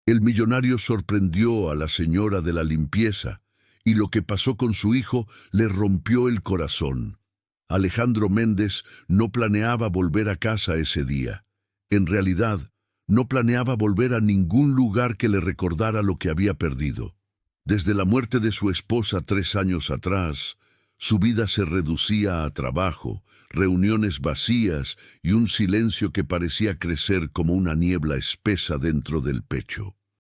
El millonario sorprendió a la señora de la limpieza, y lo que pasó con su hijo le rompió el corazón. Alejandro Méndez no planeaba volver a casa ese día. En realidad, no planeaba volver a ningún lugar que le recordara lo que había perdido. Desde la muerte de su esposa 3 años atrás, su vida se reducía a trabajo, reuniones vacías y un silencio que parecía crecer como una niebla espesa dentro del pecho.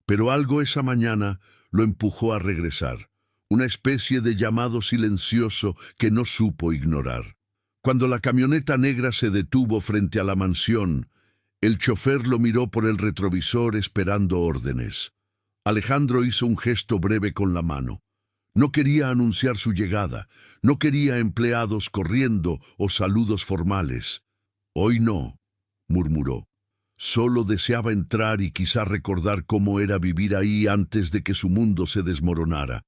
Pero algo esa mañana lo empujó a regresar, una especie de llamado silencioso que no supo ignorar. Cuando la camioneta negra se detuvo frente a la mansión, el chofer lo miró por el retrovisor esperando órdenes. Alejandro hizo un gesto breve con la mano. No quería anunciar su llegada, no quería empleados corriendo o saludos formales. «Hoy no», murmuró. Solo deseaba entrar y quizá recordar cómo era vivir ahí antes de que su mundo se desmoronara.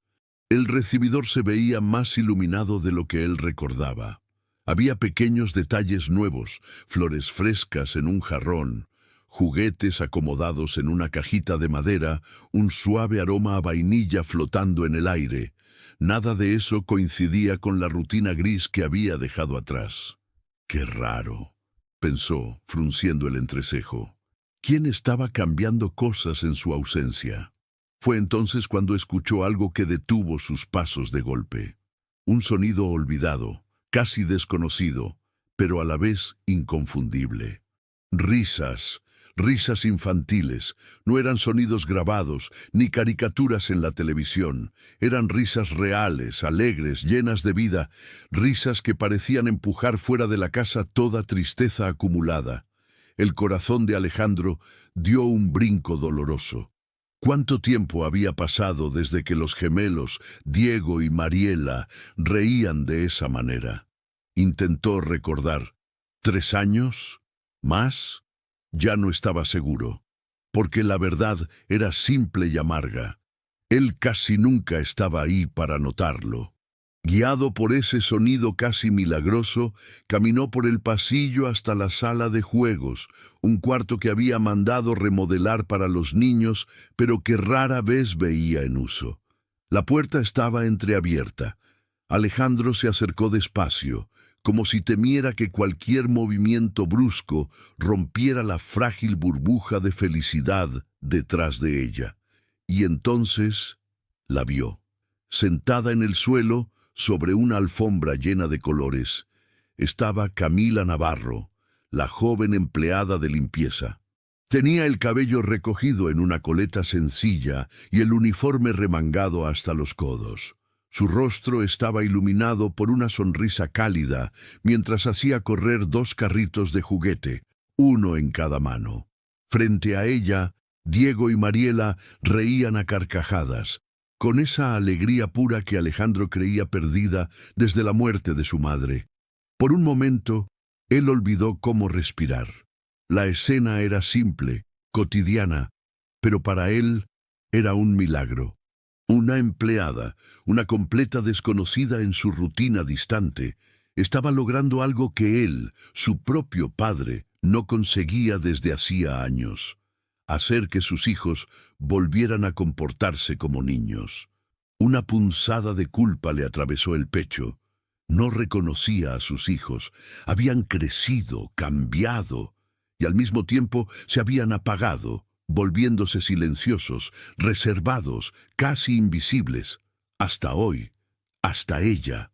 El recibidor se veía más iluminado de lo que él recordaba. Había pequeños detalles nuevos, flores frescas en un jarrón, juguetes acomodados en una cajita de madera, un suave aroma a vainilla flotando en el aire. Nada de eso coincidía con la rutina gris que había dejado atrás. «Qué raro», pensó, frunciendo el entrecejo. ¿Quién estaba cambiando cosas en su ausencia? Fue entonces cuando escuchó algo que detuvo sus pasos de golpe. Un sonido olvidado, casi desconocido, pero a la vez inconfundible. Risas, risas infantiles. No eran sonidos grabados, ni caricaturas en la televisión. Eran risas reales, alegres, llenas de vida, risas que parecían empujar fuera de la casa toda tristeza acumulada. El corazón de Alejandro dio un brinco doloroso. ¿Cuánto tiempo había pasado desde que los gemelos, Diego y Mariela, reían de esa manera? Intentó recordar. ¿3 años? ¿Más? Ya no estaba seguro, porque la verdad era simple y amarga. Él casi nunca estaba ahí para notarlo. Guiado por ese sonido casi milagroso, caminó por el pasillo hasta la sala de juegos, un cuarto que había mandado remodelar para los niños, pero que rara vez veía en uso. La puerta estaba entreabierta. Alejandro se acercó despacio, como si temiera que cualquier movimiento brusco rompiera la frágil burbuja de felicidad detrás de ella. Y entonces la vio, sentada en el suelo, sobre una alfombra llena de colores, estaba Camila Navarro, la joven empleada de limpieza. Tenía el cabello recogido en una coleta sencilla y el uniforme remangado hasta los codos. Su rostro estaba iluminado por una sonrisa cálida mientras hacía correr 2 carritos de juguete, uno en cada mano. Frente a ella, Diego y Mariela reían a carcajadas, con esa alegría pura que Alejandro creía perdida desde la muerte de su madre. Por un momento, él olvidó cómo respirar. La escena era simple, cotidiana, pero para él era un milagro. Una empleada, una completa desconocida en su rutina distante, estaba logrando algo que él, su propio padre, no conseguía desde hacía años: hacer que sus hijos volvieran a comportarse como niños. Una punzada de culpa le atravesó el pecho. No reconocía a sus hijos. Habían crecido, cambiado, y al mismo tiempo se habían apagado, volviéndose silenciosos, reservados, casi invisibles. Hasta hoy, hasta ella.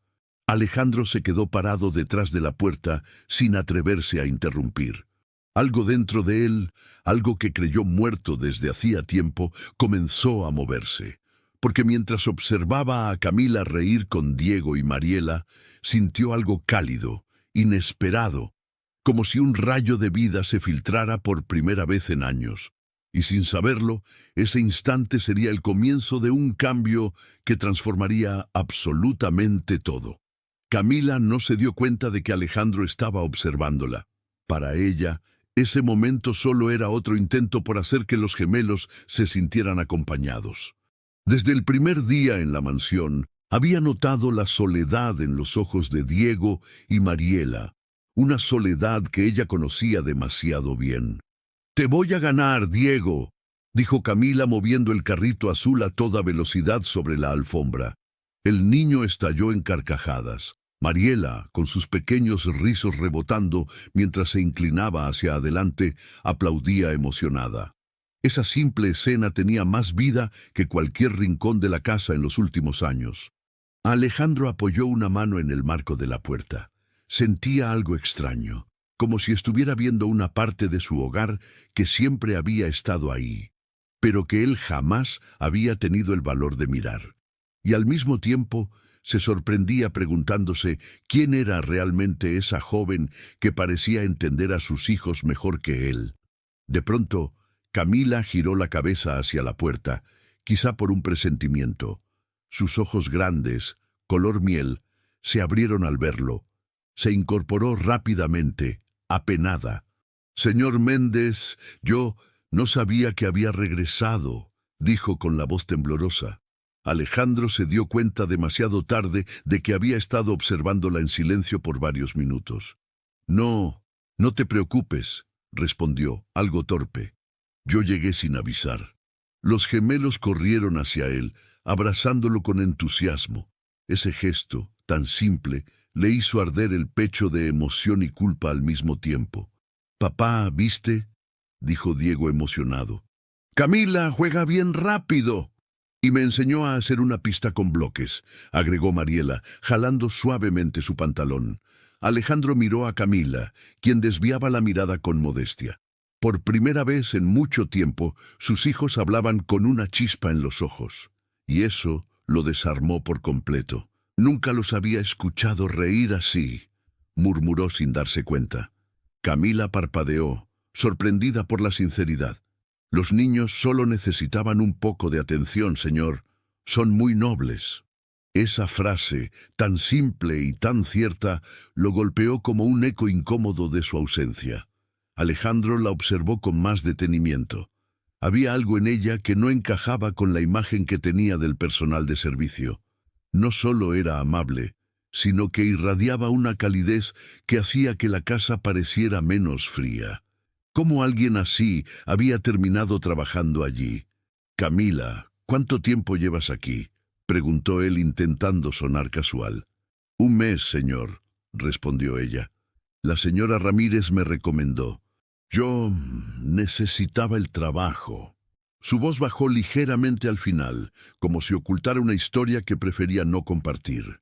Alejandro se quedó parado detrás de la puerta sin atreverse a interrumpir. Algo dentro de él, algo que creyó muerto desde hacía tiempo, comenzó a moverse, porque mientras observaba a Camila reír con Diego y Mariela, sintió algo cálido, inesperado, como si un rayo de vida se filtrara por primera vez en años. Y sin saberlo, ese instante sería el comienzo de un cambio que transformaría absolutamente todo. Camila no se dio cuenta de que Alejandro estaba observándola. Para ella, ese momento solo era otro intento por hacer que los gemelos se sintieran acompañados. Desde el primer día en la mansión, había notado la soledad en los ojos de Diego y Mariela, una soledad que ella conocía demasiado bien. «Te voy a ganar, Diego», dijo Camila moviendo el carrito azul a toda velocidad sobre la alfombra. El niño estalló en carcajadas. Mariela, con sus pequeños rizos rebotando mientras se inclinaba hacia adelante, aplaudía emocionada. Esa simple escena tenía más vida que cualquier rincón de la casa en los últimos años. Alejandro apoyó una mano en el marco de la puerta. Sentía algo extraño, como si estuviera viendo una parte de su hogar que siempre había estado ahí, pero que él jamás había tenido el valor de mirar. Y al mismo tiempo se sorprendía preguntándose quién era realmente esa joven que parecía entender a sus hijos mejor que él. De pronto, Camila giró la cabeza hacia la puerta, quizá por un presentimiento. Sus ojos grandes, color miel, se abrieron al verlo. Se incorporó rápidamente, apenada. «Señor Méndez, yo no sabía que había regresado», dijo con la voz temblorosa. Alejandro se dio cuenta demasiado tarde de que había estado observándola en silencio por varios minutos. «No, no te preocupes», respondió, algo torpe. «Yo llegué sin avisar». Los gemelos corrieron hacia él, abrazándolo con entusiasmo. Ese gesto, tan simple, le hizo arder el pecho de emoción y culpa al mismo tiempo. «Papá, ¿viste?», dijo Diego emocionado. «Camila juega bien rápido. Y me enseñó a hacer una pista con bloques», agregó Mariela, jalando suavemente su pantalón. Alejandro miró a Camila, quien desviaba la mirada con modestia. Por primera vez en mucho tiempo, sus hijos hablaban con una chispa en los ojos. Y eso lo desarmó por completo. «Nunca los había escuchado reír así», murmuró sin darse cuenta. Camila parpadeó, sorprendida por la sinceridad. «Los niños solo necesitaban un poco de atención, señor. Son muy nobles». Esa frase, tan simple y tan cierta, lo golpeó como un eco incómodo de su ausencia. Alejandro la observó con más detenimiento. Había algo en ella que no encajaba con la imagen que tenía del personal de servicio. No solo era amable, sino que irradiaba una calidez que hacía que la casa pareciera menos fría. ¿Cómo alguien así había terminado trabajando allí? «Camila, ¿cuánto tiempo llevas aquí?», preguntó él intentando sonar casual. «Un mes, señor», respondió ella. «La señora Ramírez me recomendó. Yo necesitaba el trabajo». Su voz bajó ligeramente al final, como si ocultara una historia que prefería no compartir.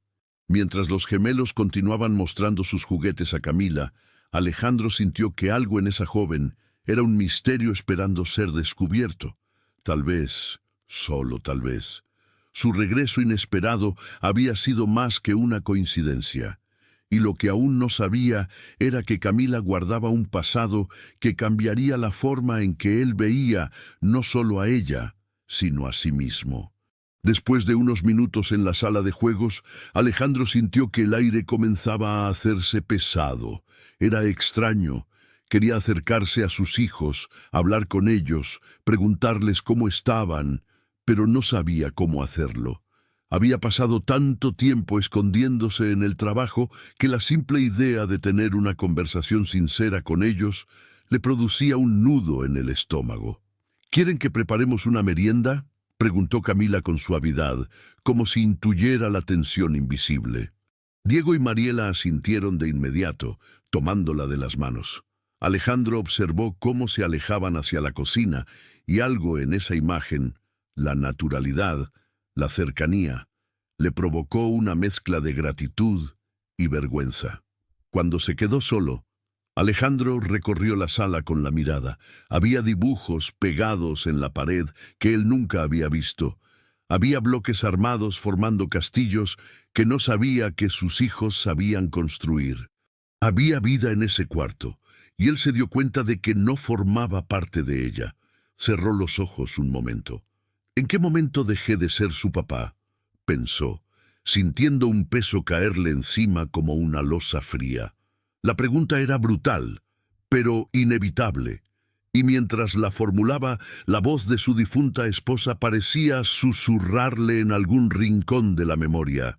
Mientras los gemelos continuaban mostrando sus juguetes a Camila, Alejandro sintió que algo en esa joven era un misterio esperando ser descubierto. Tal vez, solo tal vez, su regreso inesperado había sido más que una coincidencia. Y lo que aún no sabía era que Camila guardaba un pasado que cambiaría la forma en que él veía no solo a ella, sino a sí mismo. Después de unos minutos en la sala de juegos, Alejandro sintió que el aire comenzaba a hacerse pesado. Era extraño. Quería acercarse a sus hijos, hablar con ellos, preguntarles cómo estaban, pero no sabía cómo hacerlo. Había pasado tanto tiempo escondiéndose en el trabajo que la simple idea de tener una conversación sincera con ellos le producía un nudo en el estómago. «¿Quieren que preparemos una merienda?», preguntó Camila con suavidad, como si intuyera la tensión invisible. Diego y Mariela asintieron de inmediato, tomándola de las manos. Alejandro observó cómo se alejaban hacia la cocina, y algo en esa imagen, la naturalidad, la cercanía, le provocó una mezcla de gratitud y vergüenza. Cuando se quedó solo, Alejandro recorrió la sala con la mirada. Había dibujos pegados en la pared que él nunca había visto. Había bloques armados formando castillos que no sabía que sus hijos sabían construir. Había vida en ese cuarto, y él se dio cuenta de que no formaba parte de ella. Cerró los ojos un momento. «¿En qué momento dejé de ser su papá?», pensó, sintiendo un peso caerle encima como una losa fría. La pregunta era brutal, pero inevitable, y mientras la formulaba, la voz de su difunta esposa parecía susurrarle en algún rincón de la memoria.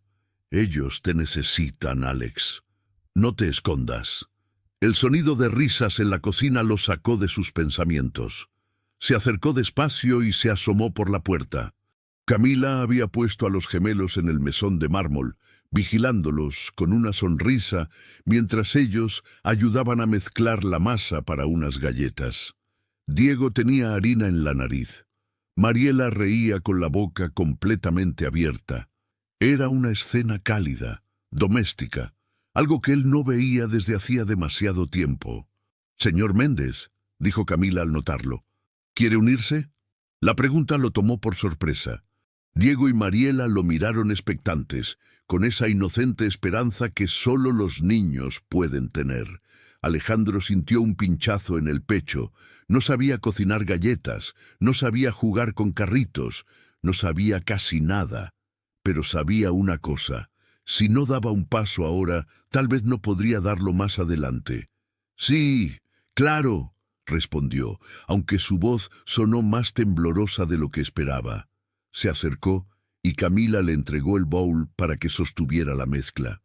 «Ellos te necesitan, Alex. No te escondas». El sonido de risas en la cocina lo sacó de sus pensamientos. Se acercó despacio y se asomó por la puerta. Camila había puesto a los gemelos en el mesón de mármol, vigilándolos con una sonrisa mientras ellos ayudaban a mezclar la masa para unas galletas. Diego tenía harina en la nariz. Mariela reía con la boca completamente abierta. Era una escena cálida, doméstica, algo que él no veía desde hacía demasiado tiempo. «Señor Méndez», dijo Camila al notarlo, «¿quiere unirse?». La pregunta lo tomó por sorpresa. Diego y Mariela lo miraron expectantes, con esa inocente esperanza que solo los niños pueden tener. Alejandro sintió un pinchazo en el pecho. No sabía cocinar galletas, no sabía jugar con carritos, no sabía casi nada. Pero sabía una cosa: si no daba un paso ahora, tal vez no podría darlo más adelante. «Sí, claro», respondió, aunque su voz sonó más temblorosa de lo que esperaba. Se acercó y Camila le entregó el bowl para que sostuviera la mezcla.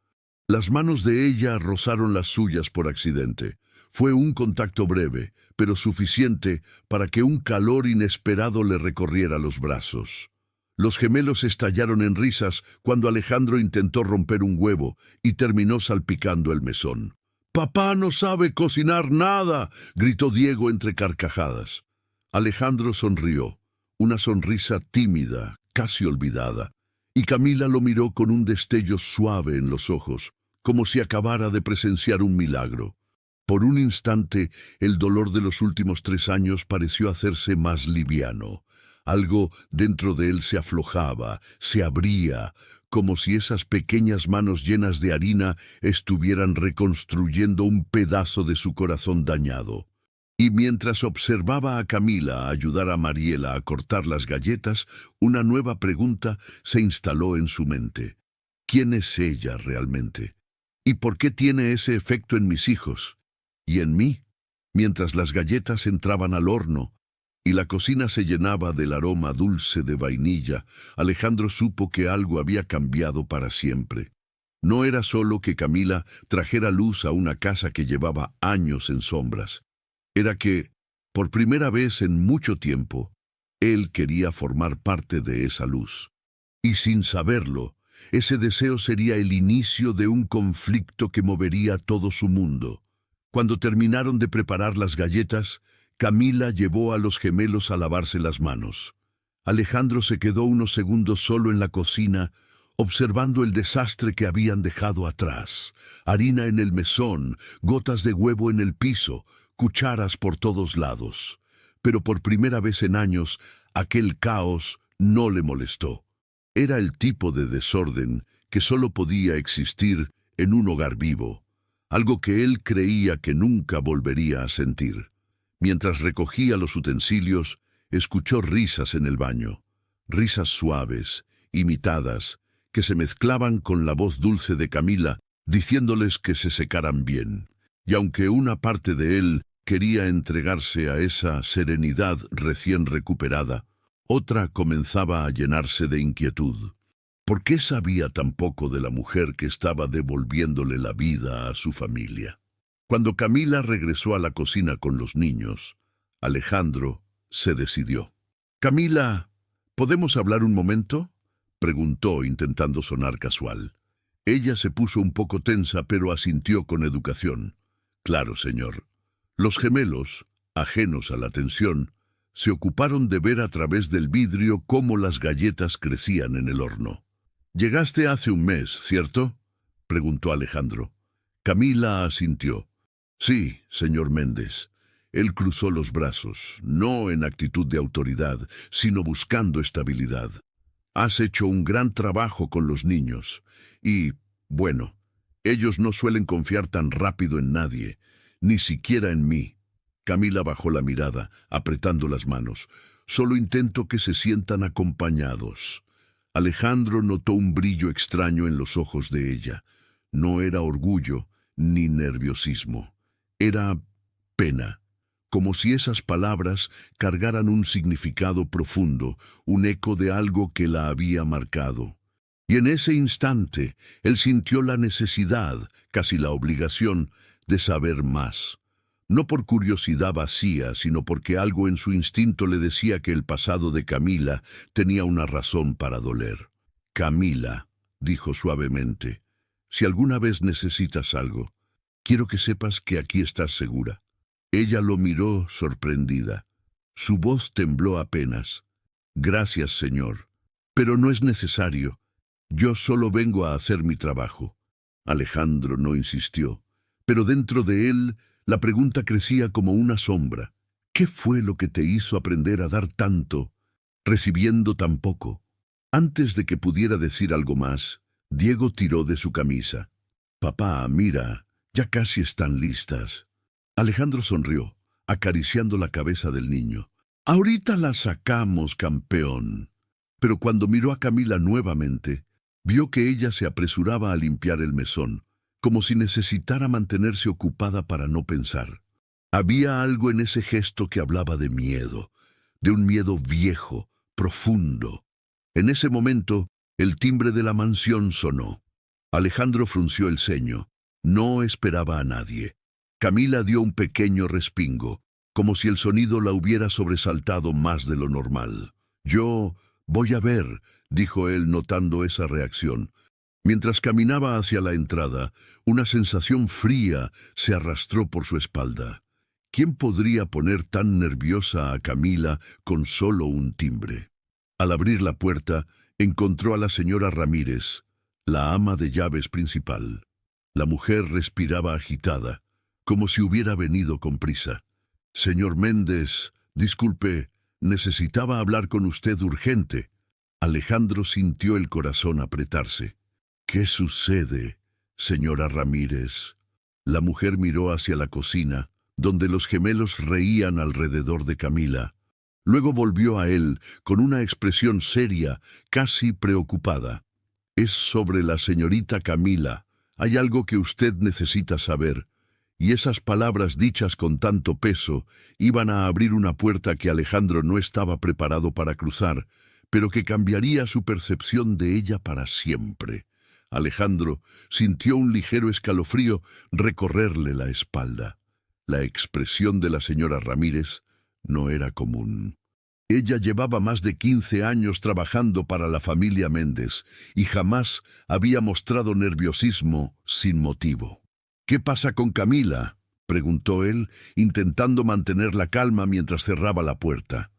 Las manos de ella rozaron las suyas por accidente. Fue un contacto breve, pero suficiente para que un calor inesperado le recorriera los brazos. Los gemelos estallaron en risas cuando Alejandro intentó romper un huevo y terminó salpicando el mesón. «¡Papá no sabe cocinar nada!», gritó Diego entre carcajadas. Alejandro sonrió, una sonrisa tímida, casi olvidada, y Camila lo miró con un destello suave en los ojos, como si acabara de presenciar un milagro. Por un instante, el dolor de los últimos 3 años pareció hacerse más liviano. Algo dentro de él se aflojaba, se abría, como si esas pequeñas manos llenas de harina estuvieran reconstruyendo un pedazo de su corazón dañado. Y mientras observaba a Camila ayudar a Mariela a cortar las galletas, una nueva pregunta se instaló en su mente. ¿Quién es ella realmente? ¿Y por qué tiene ese efecto en mis hijos? ¿Y en mí? Mientras las galletas entraban al horno y la cocina se llenaba del aroma dulce de vainilla, Alejandro supo que algo había cambiado para siempre. No era solo que Camila trajera luz a una casa que llevaba años en sombras. Era que, por primera vez en mucho tiempo, él quería formar parte de esa luz. Y sin saberlo, ese deseo sería el inicio de un conflicto que movería todo su mundo. Cuando terminaron de preparar las galletas, Camila llevó a los gemelos a lavarse las manos. Alejandro se quedó unos segundos solo en la cocina, observando el desastre que habían dejado atrás. Harina en el mesón, gotas de huevo en el piso, cucharas por todos lados. Pero por primera vez en años, aquel caos no le molestó. Era el tipo de desorden que solo podía existir en un hogar vivo, algo que él creía que nunca volvería a sentir. Mientras recogía los utensilios, escuchó risas en el baño, risas suaves, imitadas, que se mezclaban con la voz dulce de Camila, diciéndoles que se secaran bien. Y aunque una parte de él quería entregarse a esa serenidad recién recuperada, otra comenzaba a llenarse de inquietud. ¿Por qué sabía tan poco de la mujer que estaba devolviéndole la vida a su familia? Cuando Camila regresó a la cocina con los niños, Alejandro se decidió. «Camila, ¿podemos hablar un momento?», preguntó intentando sonar casual. Ella se puso un poco tensa, pero asintió con educación. «Claro, señor». Los gemelos, ajenos a la tensión, se ocuparon de ver a través del vidrio cómo las galletas crecían en el horno. «Llegaste hace un mes, ¿cierto?», preguntó Alejandro. Camila asintió. «Sí, señor Méndez». Él cruzó los brazos, no en actitud de autoridad, sino buscando estabilidad. «Has hecho un gran trabajo con los niños. Y, bueno, ellos no suelen confiar tan rápido en nadie, ni siquiera en mí». Camila bajó la mirada, apretando las manos. «Solo intento que se sientan acompañados». Alejandro notó un brillo extraño en los ojos de ella. No era orgullo ni nerviosismo. Era pena, como si esas palabras cargaran un significado profundo, un eco de algo que la había marcado. Y en ese instante, él sintió la necesidad, casi la obligación, de saber más. no por curiosidad vacía, sino porque algo en su instinto le decía que el pasado de Camila tenía una razón para doler. «Camila», dijo suavemente, «si alguna vez necesitas algo, quiero que sepas que aquí estás segura». Ella lo miró sorprendida. Su voz tembló apenas. «Gracias, señor, pero no es necesario. Yo solo vengo a hacer mi trabajo». Alejandro no insistió, pero dentro de él la pregunta crecía como una sombra. ¿Qué fue lo que te hizo aprender a dar tanto, recibiendo tan poco? Antes de que pudiera decir algo más, Diego tiró de su camisa. «Papá, mira, ya casi están listas». Alejandro sonrió, acariciando la cabeza del niño. «Ahorita la sacamos, campeón». Pero cuando miró a Camila nuevamente, vio que ella se apresuraba a limpiar el mesón, como si necesitara mantenerse ocupada para no pensar. Había algo en ese gesto que hablaba de miedo, de un miedo viejo, profundo. En ese momento, el timbre de la mansión sonó. Alejandro frunció el ceño. No esperaba a nadie. Camila dio un pequeño respingo, como si el sonido la hubiera sobresaltado más de lo normal. «Yo voy a ver», dijo él notando esa reacción. Mientras caminaba hacia la entrada, una sensación fría se arrastró por su espalda. ¿Quién podría poner tan nerviosa a Camila con solo un timbre? Al abrir la puerta, encontró a la señora Ramírez, la ama de llaves principal. La mujer respiraba agitada, como si hubiera venido con prisa. «Señor Méndez, disculpe, necesitaba hablar con usted urgente». Alejandro sintió el corazón apretarse. «¿Qué sucede, señora Ramírez?» La mujer miró hacia la cocina, donde los gemelos reían alrededor de Camila. Luego volvió a él con una expresión seria, casi preocupada. «Es sobre la señorita Camila. Hay algo que usted necesita saber». Y esas palabras dichas con tanto peso iban a abrir una puerta que Alejandro no estaba preparado para cruzar, pero que cambiaría su percepción de ella para siempre. Alejandro sintió un ligero escalofrío recorrerle la espalda. La expresión de la señora Ramírez no era común. Ella llevaba más de 15 años trabajando para la familia Méndez y jamás había mostrado nerviosismo sin motivo. «¿Qué pasa con Camila?», preguntó él, intentando mantener la calma mientras cerraba la puerta.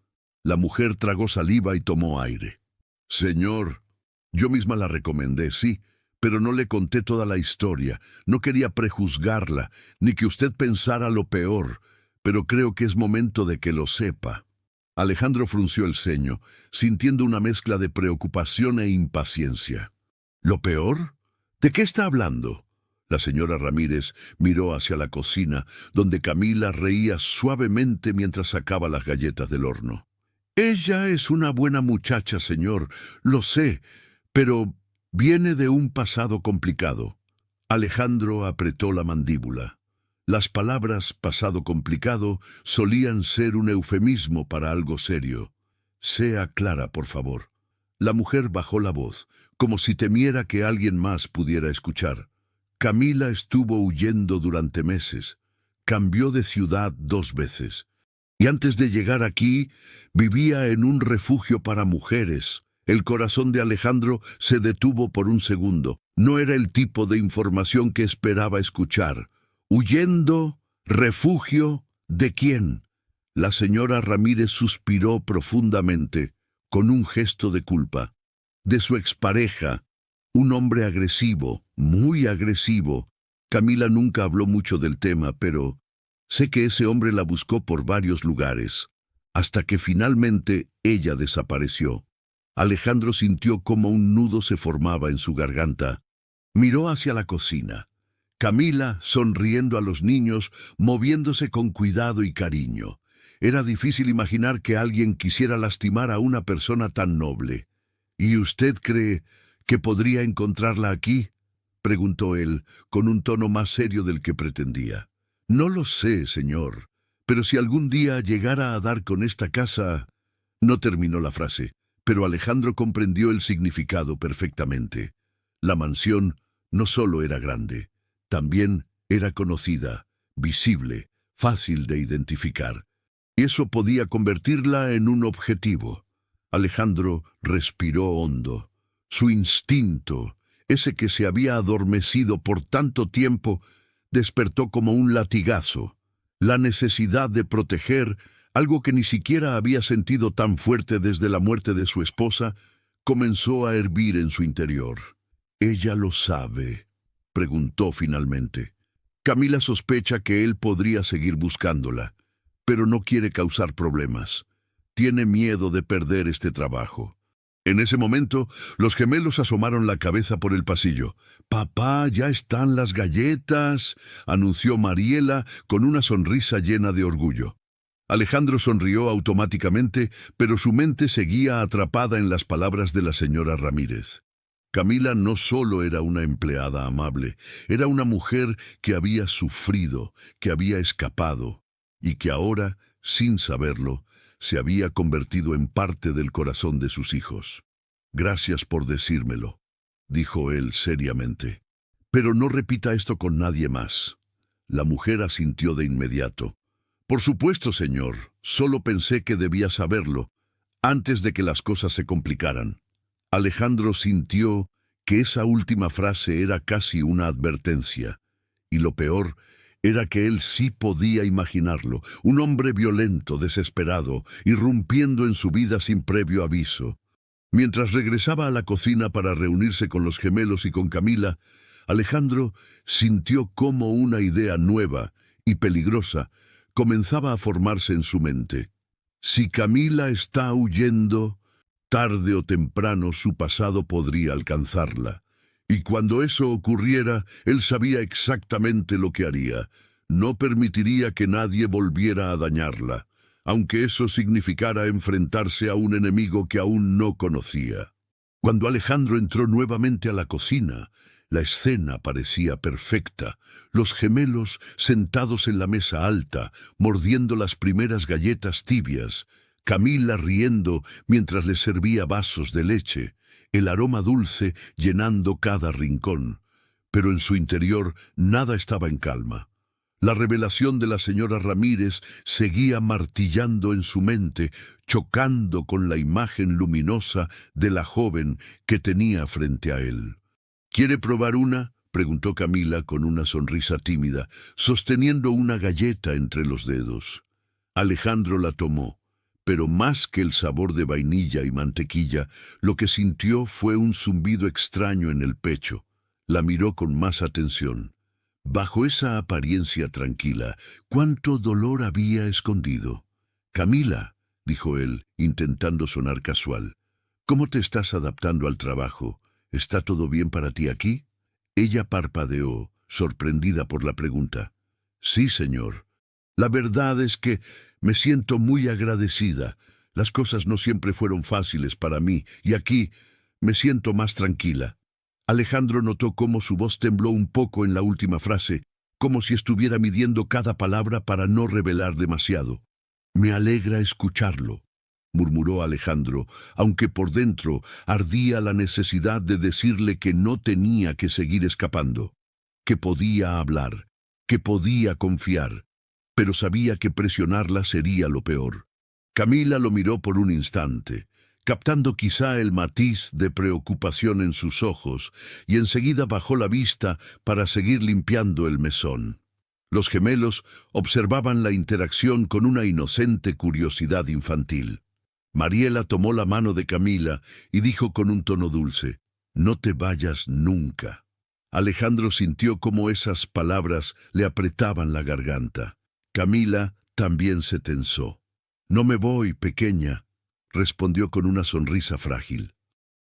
La mujer tragó saliva y tomó aire. «Señor, yo misma la recomendé, sí, pero no le conté toda la historia. No quería prejuzgarla, ni que usted pensara lo peor, pero creo que es momento de que lo sepa». Alejandro frunció el ceño, sintiendo una mezcla de preocupación e impaciencia. «¿Lo peor? ¿De qué está hablando?». La señora Ramírez miró hacia la cocina, donde Camila reía suavemente mientras sacaba las galletas del horno. «Ella es una buena muchacha, señor, lo sé, pero viene de un pasado complicado». Alejandro apretó la mandíbula. Las palabras «pasado complicado» solían ser un eufemismo para algo serio. «Sea clara, por favor». La mujer bajó la voz, como si temiera que alguien más pudiera escuchar. «Camila estuvo huyendo durante meses. Cambió de ciudad 2 veces. Y antes de llegar aquí, vivía en un refugio para mujeres». El corazón de Alejandro se detuvo por un segundo. No era el tipo de información que esperaba escuchar. «¿Huyendo? ¿Refugio? ¿De quién?». La señora Ramírez suspiró profundamente, con un gesto de culpa. «De su expareja, un hombre agresivo, muy agresivo». Camila nunca habló mucho del tema, pero sé que ese hombre la buscó por varios lugares, hasta que finalmente ella desapareció. Alejandro sintió como un nudo se formaba en su garganta. Miró hacia la cocina. Camila, sonriendo a los niños, moviéndose con cuidado y cariño. Era difícil imaginar que alguien quisiera lastimar a una persona tan noble. «¿Y usted cree que podría encontrarla aquí?», preguntó él, con un tono más serio del que pretendía. «No lo sé, señor, pero si algún día llegara a dar con esta casa...». No terminó la frase, pero Alejandro comprendió el significado perfectamente. La mansión no solo era grande, también era conocida, visible, fácil de identificar, y eso podía convertirla en un objetivo. Alejandro respiró hondo. Su instinto, ese que se había adormecido por tanto tiempo, despertó como un latigazo. La necesidad de proteger, algo que ni siquiera había sentido tan fuerte desde la muerte de su esposa, comenzó a hervir en su interior. «¿Ella lo sabe?», preguntó finalmente. Camila sospecha que él podría seguir buscándola, pero no quiere causar problemas. Tiene miedo de perder este trabajo. En ese momento, los gemelos asomaron la cabeza por el pasillo. «Papá, ya están las galletas», anunció Mariela con una sonrisa llena de orgullo. Alejandro sonrió automáticamente, pero su mente seguía atrapada en las palabras de la señora Ramírez. Camila no solo era una empleada amable, era una mujer que había sufrido, que había escapado, y que ahora, sin saberlo, se había convertido en parte del corazón de sus hijos. «Gracias por decírmelo», dijo él seriamente. «Pero no repita esto con nadie más». La mujer asintió de inmediato. «Por supuesto, señor. Solo pensé que debía saberlo, antes de que las cosas se complicaran». Alejandro sintió que esa última frase era casi una advertencia, y lo peor era que él sí podía imaginarlo, un hombre violento, desesperado, irrumpiendo en su vida sin previo aviso. Mientras regresaba a la cocina para reunirse con los gemelos y con Camila, Alejandro sintió cómo una idea nueva y peligrosa comenzaba a formarse en su mente. Si Camila está huyendo, tarde o temprano su pasado podría alcanzarla. Y cuando eso ocurriera, él sabía exactamente lo que haría. No permitiría que nadie volviera a dañarla, aunque eso significara enfrentarse a un enemigo que aún no conocía. Cuando Alejandro entró nuevamente a la cocina, la escena parecía perfecta. Los gemelos sentados en la mesa alta, mordiendo las primeras galletas tibias, Camila riendo mientras les servía vasos de leche, el aroma dulce llenando cada rincón. Pero en su interior nada estaba en calma. La revelación de la señora Ramírez seguía martillando en su mente, chocando con la imagen luminosa de la joven que tenía frente a él. «¿Quiere probar una?», preguntó Camila con una sonrisa tímida, sosteniendo una galleta entre los dedos. Alejandro la tomó, pero más que el sabor de vainilla y mantequilla, lo que sintió fue un zumbido extraño en el pecho. La miró con más atención. Bajo esa apariencia tranquila, ¿cuánto dolor había escondido? «Camila», dijo él, intentando sonar casual, «¿cómo te estás adaptando al trabajo? ¿Está todo bien para ti aquí?». Ella parpadeó, sorprendida por la pregunta. «Sí, señor. La verdad es que me siento muy agradecida. Las cosas no siempre fueron fáciles para mí, y aquí me siento más tranquila». Alejandro notó cómo su voz tembló un poco en la última frase, como si estuviera midiendo cada palabra para no revelar demasiado. «Me alegra escucharlo», murmuró Alejandro, aunque por dentro ardía la necesidad de decirle que no tenía que seguir escapando, que podía hablar, que podía confiar, pero sabía que presionarla sería lo peor. Camila lo miró por un instante, captando quizá el matiz de preocupación en sus ojos, y enseguida bajó la vista para seguir limpiando el mesón. Los gemelos observaban la interacción con una inocente curiosidad infantil. Mariela tomó la mano de Camila y dijo con un tono dulce: «No te vayas nunca». Alejandro sintió cómo esas palabras le apretaban la garganta. Camila también se tensó. «No me voy, pequeña», respondió con una sonrisa frágil.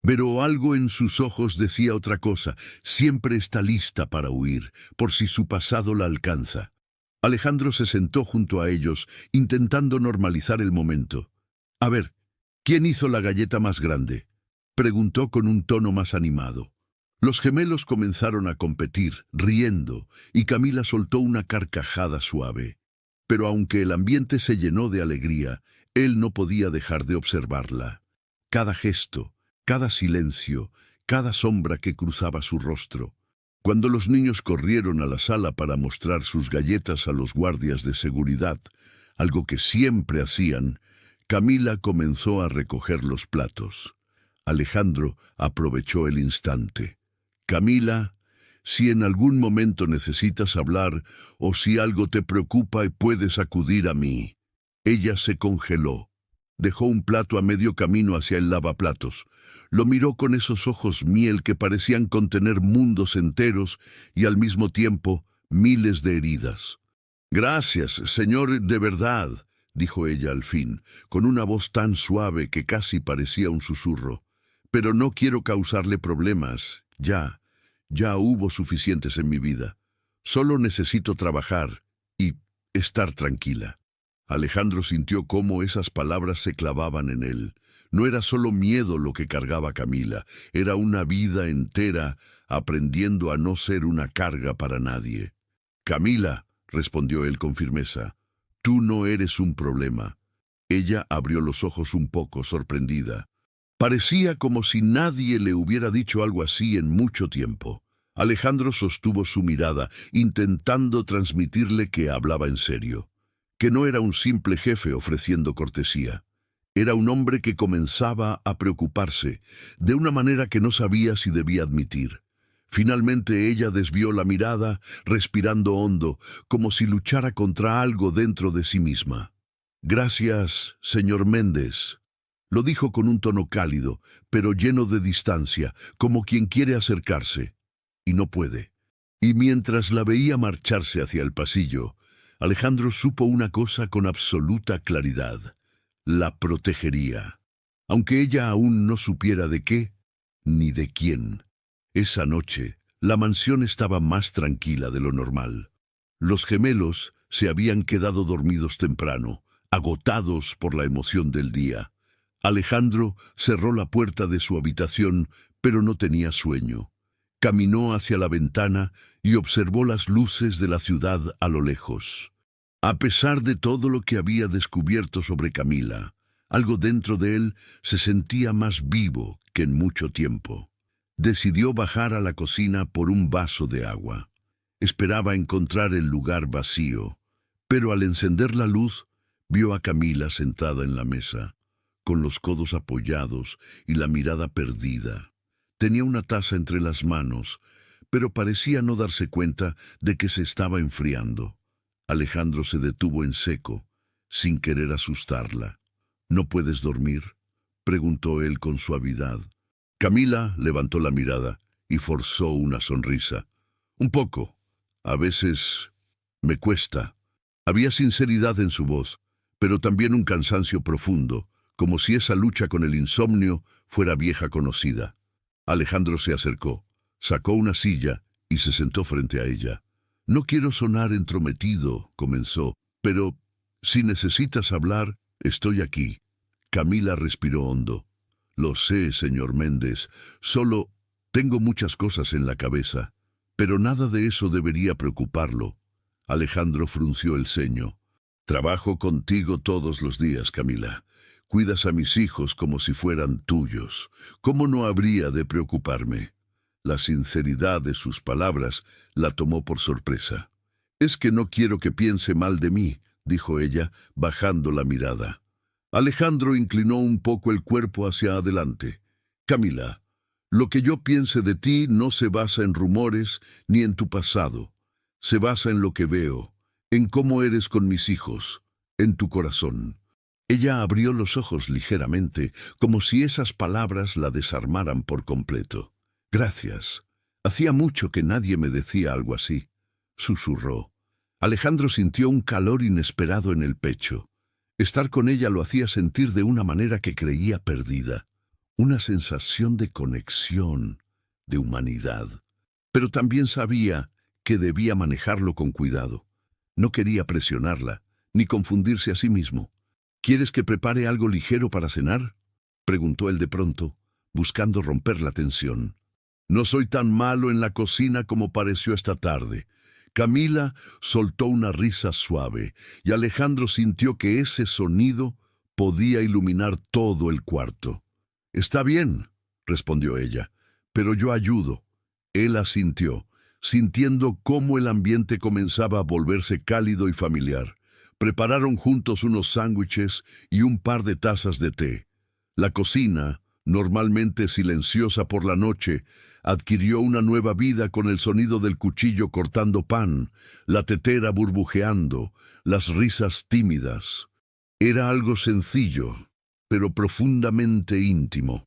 Pero algo en sus ojos decía otra cosa. Siempre está lista para huir, por si su pasado la alcanza. Alejandro se sentó junto a ellos, intentando normalizar el momento. «A ver, ¿quién hizo la galleta más grande?», preguntó con un tono más animado. Los gemelos comenzaron a competir, riendo, y Camila soltó una carcajada suave. Pero aunque el ambiente se llenó de alegría, él no podía dejar de observarla. Cada gesto, cada silencio, cada sombra que cruzaba su rostro. Cuando los niños corrieron a la sala para mostrar sus galletas a los guardias de seguridad, algo que siempre hacían, Camila comenzó a recoger los platos. Alejandro aprovechó el instante. Camila, si en algún momento necesitas hablar o si algo te preocupa, puedes acudir a mí. Ella se congeló. Dejó un plato a medio camino hacia el lavaplatos. Lo miró con esos ojos miel que parecían contener mundos enteros y al mismo tiempo miles de heridas. «Gracias, señor, de verdad», dijo ella al fin, con una voz tan suave que casi parecía un susurro. «Pero no quiero causarle problemas. Ya hubo suficientes en mi vida. Solo necesito trabajar y estar tranquila». Alejandro sintió cómo esas palabras se clavaban en él. No era solo miedo lo que cargaba Camila, era una vida entera aprendiendo a no ser una carga para nadie. «Camila», respondió él con firmeza, «tú no eres un problema». Ella abrió los ojos un poco, sorprendida. Parecía como si nadie le hubiera dicho algo así en mucho tiempo. Alejandro sostuvo su mirada, intentando transmitirle que hablaba en serio, que no era un simple jefe ofreciendo cortesía. Era un hombre que comenzaba a preocuparse, de una manera que no sabía si debía admitir. Finalmente ella desvió la mirada, respirando hondo, como si luchara contra algo dentro de sí misma. «Gracias, señor Méndez», lo dijo con un tono cálido, pero lleno de distancia, como quien quiere acercarse, y no puede. Y mientras la veía marcharse hacia el pasillo, Alejandro supo una cosa con absoluta claridad: la protegería, aunque ella aún no supiera de qué ni de quién. Esa noche, la mansión estaba más tranquila de lo normal. Los gemelos se habían quedado dormidos temprano, agotados por la emoción del día. Alejandro cerró la puerta de su habitación, pero no tenía sueño. Caminó hacia la ventana y observó las luces de la ciudad a lo lejos. A pesar de todo lo que había descubierto sobre Camila, algo dentro de él se sentía más vivo que en mucho tiempo. Decidió bajar a la cocina por un vaso de agua. Esperaba encontrar el lugar vacío, pero al encender la luz, vio a Camila sentada en la mesa, con los codos apoyados y la mirada perdida. Tenía una taza entre las manos, pero parecía no darse cuenta de que se estaba enfriando. Alejandro se detuvo en seco, sin querer asustarla. «¿No puedes dormir?», preguntó él con suavidad. Camila levantó la mirada y forzó una sonrisa. «Un poco. A veces me cuesta». Había sinceridad en su voz, pero también un cansancio profundo, como si esa lucha con el insomnio fuera vieja conocida. Alejandro se acercó, sacó una silla y se sentó frente a ella. «No quiero sonar entrometido», comenzó, «pero si necesitas hablar, estoy aquí». Camila respiró hondo. «Lo sé, señor Méndez, solo tengo muchas cosas en la cabeza, pero nada de eso debería preocuparlo». Alejandro frunció el ceño. «Trabajo contigo todos los días, Camila. Cuidas a mis hijos como si fueran tuyos. ¿Cómo no habría de preocuparme?». La sinceridad de sus palabras la tomó por sorpresa. «Es que no quiero que piense mal de mí», dijo ella, bajando la mirada. Alejandro inclinó un poco el cuerpo hacia adelante. «Camila, lo que yo piense de ti no se basa en rumores ni en tu pasado. Se basa en lo que veo, en cómo eres con mis hijos, en tu corazón». Ella abrió los ojos ligeramente, como si esas palabras la desarmaran por completo. «Gracias. Hacía mucho que nadie me decía algo así», susurró. Alejandro sintió un calor inesperado en el pecho. Estar con ella lo hacía sentir de una manera que creía perdida. Una sensación de conexión, de humanidad. Pero también sabía que debía manejarlo con cuidado. No quería presionarla, ni confundirse a sí mismo. «¿Quieres que prepare algo ligero para cenar?», preguntó él de pronto, buscando romper la tensión. «No soy tan malo en la cocina como pareció esta tarde». Camila soltó una risa suave, y Alejandro sintió que ese sonido podía iluminar todo el cuarto. «Está bien», respondió ella, «pero yo ayudo». Él asintió. sintiendo cómo el ambiente comenzaba a volverse cálido y familiar. Prepararon juntos unos sándwiches y un par de tazas de té. La cocina, normalmente silenciosa por la noche, adquirió una nueva vida con el sonido del cuchillo cortando pan, la tetera burbujeando, las risas tímidas. Era algo sencillo, pero profundamente íntimo.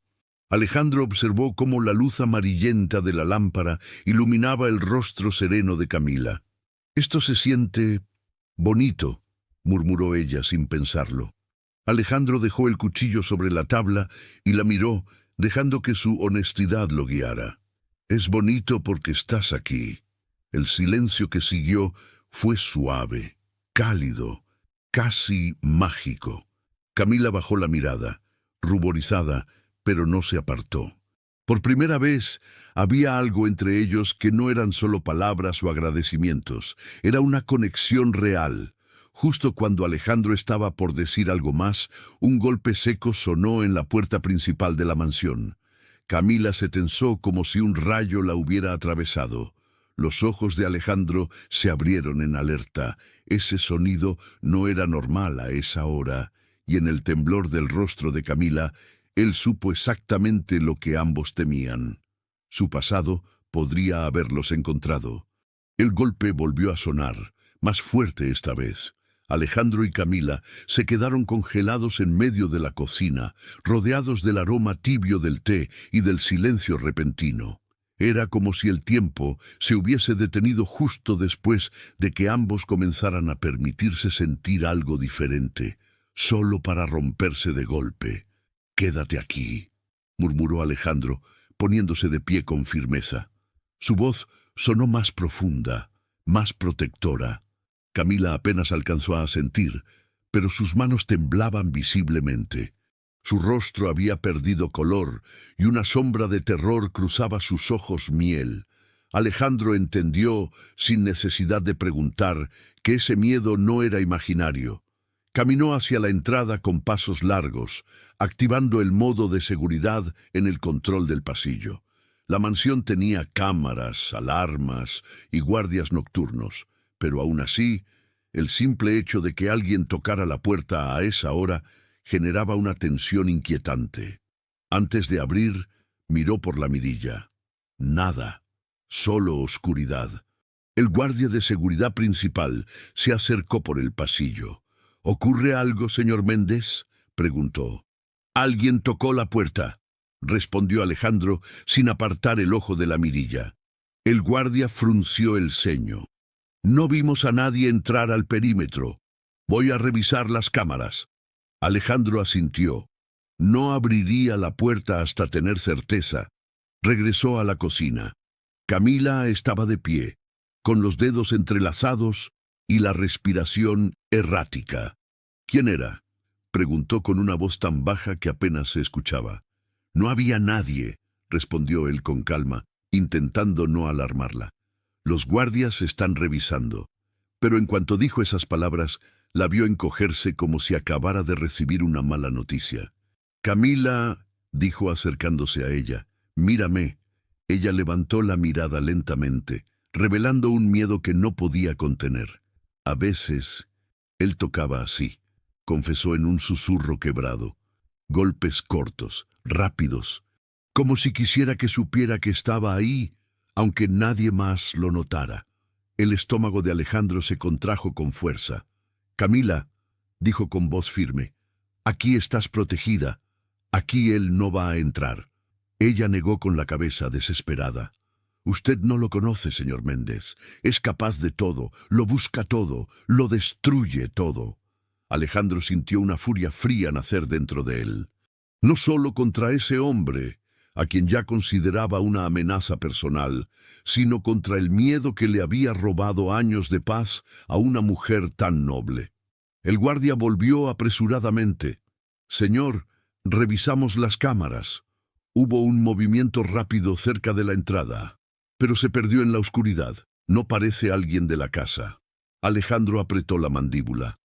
Alejandro observó cómo la luz amarillenta de la lámpara iluminaba el rostro sereno de Camila. «Esto se siente bonito», murmuró ella sin pensarlo. Alejandro dejó el cuchillo sobre la tabla y la miró, dejando que su honestidad lo guiara. «Es bonito porque estás aquí». El silencio que siguió fue suave, cálido, casi mágico. Camila bajó la mirada, ruborizada, pero no se apartó. Por primera vez había algo entre ellos que no eran solo palabras o agradecimientos, era una conexión real. Justo cuando Alejandro estaba por decir algo más, un golpe seco sonó en la puerta principal de la mansión. Camila se tensó como si un rayo la hubiera atravesado. Los ojos de Alejandro se abrieron en alerta. Ese sonido no era normal a esa hora, y en el temblor del rostro de Camila, él supo exactamente lo que ambos temían. Su pasado podría haberlos encontrado. El golpe volvió a sonar, más fuerte esta vez. Alejandro y Camila se quedaron congelados en medio de la cocina, rodeados del aroma tibio del té y del silencio repentino. Era como si el tiempo se hubiese detenido justo después de que ambos comenzaran a permitirse sentir algo diferente, solo para romperse de golpe. «Quédate aquí», murmuró Alejandro, poniéndose de pie con firmeza. Su voz sonó más profunda, más protectora. Camila apenas alcanzó a asentir, pero sus manos temblaban visiblemente. Su rostro había perdido color y una sombra de terror cruzaba sus ojos miel. Alejandro entendió, sin necesidad de preguntar, que ese miedo no era imaginario. Caminó hacia la entrada con pasos largos, activando el modo de seguridad en el control del pasillo. La mansión tenía cámaras, alarmas y guardias nocturnos, pero aún así, el simple hecho de que alguien tocara la puerta a esa hora generaba una tensión inquietante. Antes de abrir, miró por la mirilla. Nada, solo oscuridad. El guardia de seguridad principal se acercó por el pasillo. «¿Ocurre algo, señor Méndez?», preguntó. «Alguien tocó la puerta», respondió Alejandro sin apartar el ojo de la mirilla. El guardia frunció el ceño. «No vimos a nadie entrar al perímetro. Voy a revisar las cámaras». Alejandro asintió. No abriría la puerta hasta tener certeza. Regresó a la cocina. Camila estaba de pie, con los dedos entrelazados y la respiración errática. «¿Quién era?», preguntó con una voz tan baja que apenas se escuchaba. «No había nadie», respondió él con calma, intentando no alarmarla. «Los guardias están revisando». Pero en cuanto dijo esas palabras, la vio encogerse como si acabara de recibir una mala noticia. «Camila», dijo acercándose a ella, «mírame». Ella levantó la mirada lentamente, revelando un miedo que no podía contener. «A veces, él tocaba así», confesó en un susurro quebrado. «Golpes cortos, rápidos, como si quisiera que supiera que estaba ahí, aunque nadie más lo notara». El estómago de Alejandro se contrajo con fuerza. «Camila», dijo con voz firme, «aquí estás protegida. Aquí él no va a entrar». Ella negó con la cabeza desesperada. «Usted no lo conoce, señor Méndez. Es capaz de todo, lo busca todo, lo destruye todo». Alejandro sintió una furia fría nacer dentro de él. No solo contra ese hombre, a quien ya consideraba una amenaza personal, sino contra el miedo que le había robado años de paz a una mujer tan noble. El guardia volvió apresuradamente. «Señor, revisamos las cámaras». Hubo un movimiento rápido cerca de la entrada, pero se perdió en la oscuridad. «No parece alguien de la casa». Alejandro apretó la mandíbula.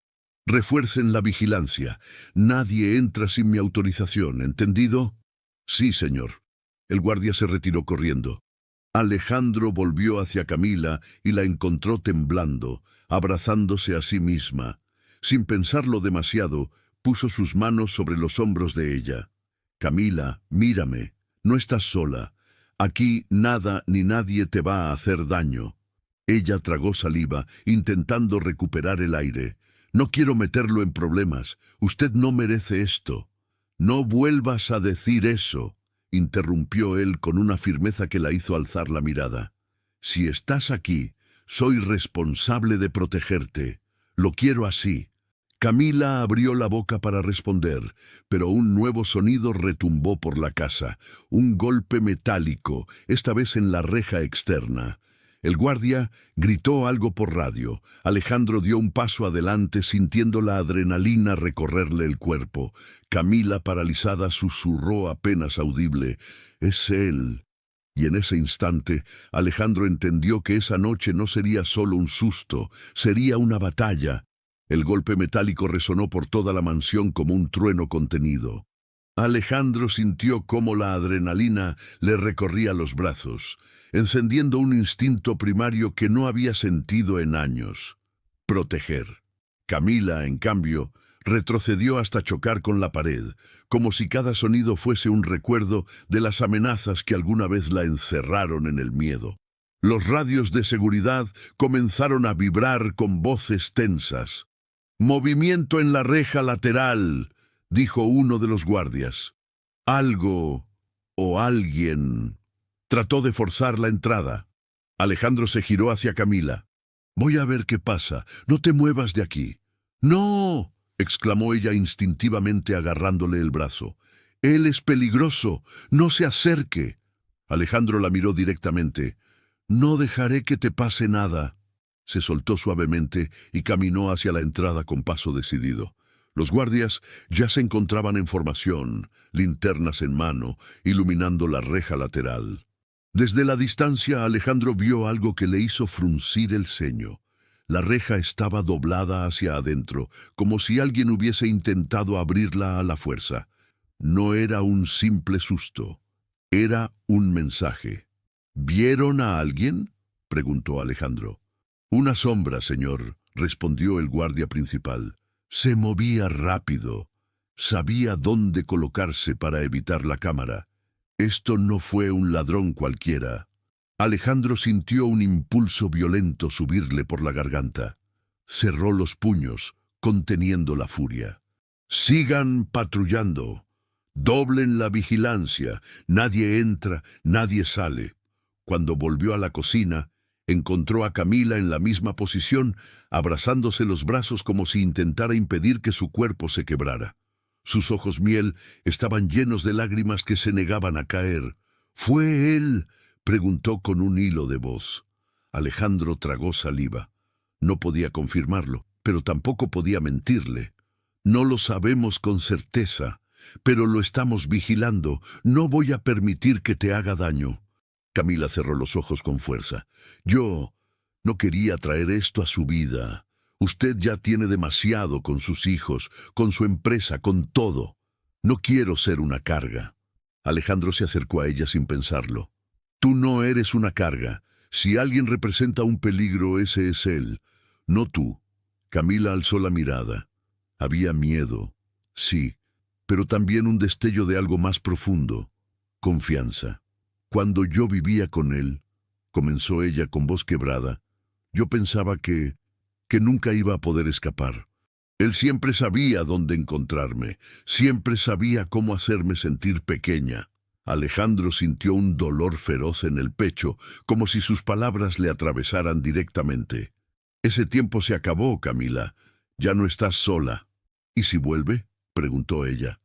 «Refuercen la vigilancia. Nadie entra sin mi autorización, ¿entendido?» «Sí, señor». El guardia se retiró corriendo. Alejandro volvió hacia Camila y la encontró temblando, abrazándose a sí misma. Sin pensarlo demasiado, puso sus manos sobre los hombros de ella. Camila, mírame, no estás sola. Aquí nada ni nadie te va a hacer daño. Ella tragó saliva, intentando recuperar el aire. No quiero meterlo en problemas. Usted no merece esto. No vuelvas a decir eso, interrumpió él con una firmeza que la hizo alzar la mirada. Si estás aquí, soy responsable de protegerte. Lo quiero así. Camila abrió la boca para responder, pero un nuevo sonido retumbó por la casa, un golpe metálico, esta vez en la reja externa. El guardia gritó algo por radio. Alejandro dio un paso adelante sintiendo la adrenalina recorrerle el cuerpo. Camila, paralizada, susurró apenas audible: «Es él». Y en ese instante, Alejandro entendió que esa noche no sería solo un susto, sería una batalla. El golpe metálico resonó por toda la mansión como un trueno contenido. Alejandro sintió cómo la adrenalina le recorría los brazos, encendiendo un instinto primario que no había sentido en años: proteger. Camila, en cambio, retrocedió hasta chocar con la pared, como si cada sonido fuese un recuerdo de las amenazas que alguna vez la encerraron en el miedo. Los radios de seguridad comenzaron a vibrar con voces tensas. «Movimiento en la reja lateral», dijo uno de los guardias. Algo o alguien trató de forzar la entrada. Alejandro se giró hacia Camila. «Voy a ver qué pasa. No te muevas de aquí». «¡No!», exclamó ella instintivamente agarrándole el brazo. «Él es peligroso. No se acerque». Alejandro la miró directamente. «No dejaré que te pase nada». Se soltó suavemente y caminó hacia la entrada con paso decidido. Los guardias ya se encontraban en formación, linternas en mano, iluminando la reja lateral. Desde la distancia, Alejandro vio algo que le hizo fruncir el ceño. La reja estaba doblada hacia adentro, como si alguien hubiese intentado abrirla a la fuerza. No era un simple susto, era un mensaje. «¿Vieron a alguien?», preguntó Alejandro. «Una sombra, señor», respondió el guardia principal. «Se movía rápido. Sabía dónde colocarse para evitar la cámara. Esto no fue un ladrón cualquiera». Alejandro sintió un impulso violento subirle por la garganta. Cerró los puños, conteniendo la furia. «Sigan patrullando. Doblen la vigilancia. Nadie entra, nadie sale». Cuando volvió a la cocina, encontró a Camila en la misma posición, abrazándose los brazos como si intentara impedir que su cuerpo se quebrara. Sus ojos miel estaban llenos de lágrimas que se negaban a caer. «¿Fue él?», preguntó con un hilo de voz. Alejandro tragó saliva. No podía confirmarlo, pero tampoco podía mentirle. «No lo sabemos con certeza, pero lo estamos vigilando. No voy a permitir que te haga daño». Camila cerró los ojos con fuerza. «Yo no quería traer esto a su vida. Usted ya tiene demasiado con sus hijos, con su empresa, con todo. No quiero ser una carga». Alejandro se acercó a ella sin pensarlo. «Tú no eres una carga. Si alguien representa un peligro, ese es él, no tú». Camila alzó la mirada. Había miedo, sí, pero también un destello de algo más profundo: confianza. «Cuando yo vivía con él», comenzó ella con voz quebrada, «yo pensaba que nunca iba a poder escapar. Él siempre sabía dónde encontrarme, siempre sabía cómo hacerme sentir pequeña». Alejandro sintió un dolor feroz en el pecho, como si sus palabras le atravesaran directamente. «Ese tiempo se acabó, Camila. Ya no estás sola». «¿Y si vuelve?», preguntó ella.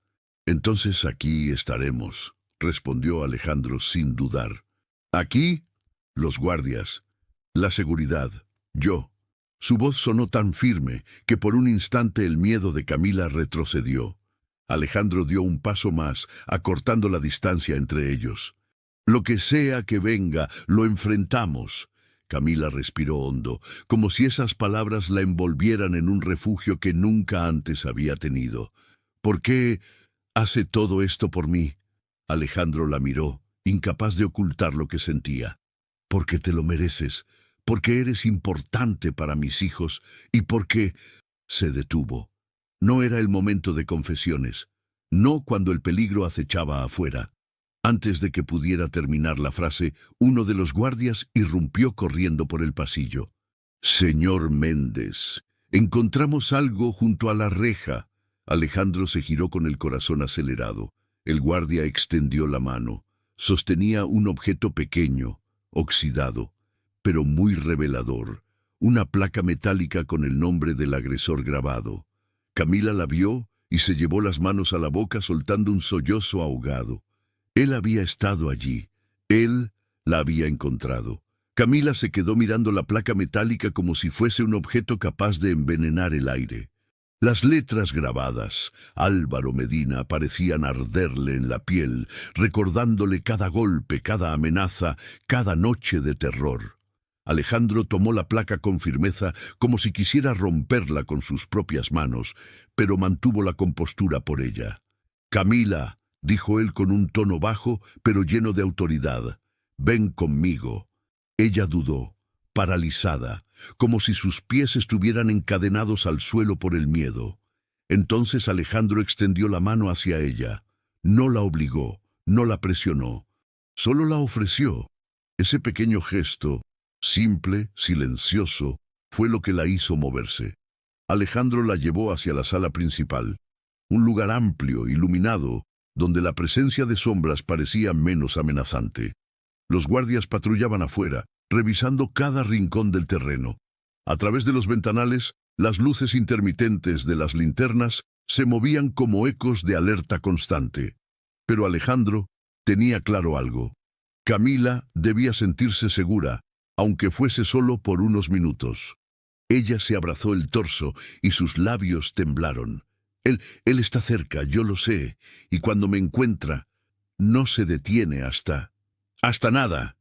«Entonces aquí estaremos», respondió Alejandro sin dudar. «¿Aquí?», los guardias, la seguridad, yo. Su voz sonó tan firme que por un instante el miedo de Camila retrocedió. Alejandro dio un paso más, acortando la distancia entre ellos. «Lo que sea que venga, lo enfrentamos». Camila respiró hondo, como si esas palabras la envolvieran en un refugio que nunca antes había tenido. «¿Por qué hace todo esto por mí?». Alejandro la miró, incapaz de ocultar lo que sentía. porque te lo mereces, porque eres importante para mis hijos y porque... Se detuvo. No era el momento de confesiones, no cuando el peligro acechaba afuera. Antes de que pudiera terminar la frase, uno de los guardias irrumpió corriendo por el pasillo. «Señor Méndez, encontramos algo junto a la reja». Alejandro se giró con el corazón acelerado. El guardia extendió la mano. Sostenía un objeto pequeño, oxidado, pero muy revelador. Una placa metálica con el nombre del agresor grabado. Camila la vio y se llevó las manos a la boca soltando un sollozo ahogado. Él había estado allí. Él la había encontrado. Camila se quedó mirando la placa metálica como si fuese un objeto capaz de envenenar el aire. Las letras grabadas, Álvaro Medina, parecían arderle en la piel, recordándole cada golpe, cada amenaza, cada noche de terror. Alejandro tomó la placa con firmeza, como si quisiera romperla con sus propias manos, pero mantuvo la compostura por ella. «Camila», dijo él con un tono bajo, pero lleno de autoridad, «ven conmigo». Ella dudó, paralizada, como si sus pies estuvieran encadenados al suelo por el miedo. Entonces Alejandro extendió la mano hacia ella. No la obligó, no la presionó, solo la ofreció. Ese pequeño gesto, simple, silencioso, fue lo que la hizo moverse. Alejandro la llevó hacia la sala principal, un lugar amplio, iluminado, donde la presencia de sombras parecía menos amenazante. Los guardias patrullaban afuera, revisando cada rincón del terreno. A través de los ventanales, las luces intermitentes de las linternas se movían como ecos de alerta constante. Pero Alejandro tenía claro algo. Camila debía sentirse segura, aunque fuese solo por unos minutos. Ella se abrazó el torso y sus labios temblaron. Él está cerca, yo lo sé, y cuando me encuentra, no se detiene hasta... «Hasta nada»,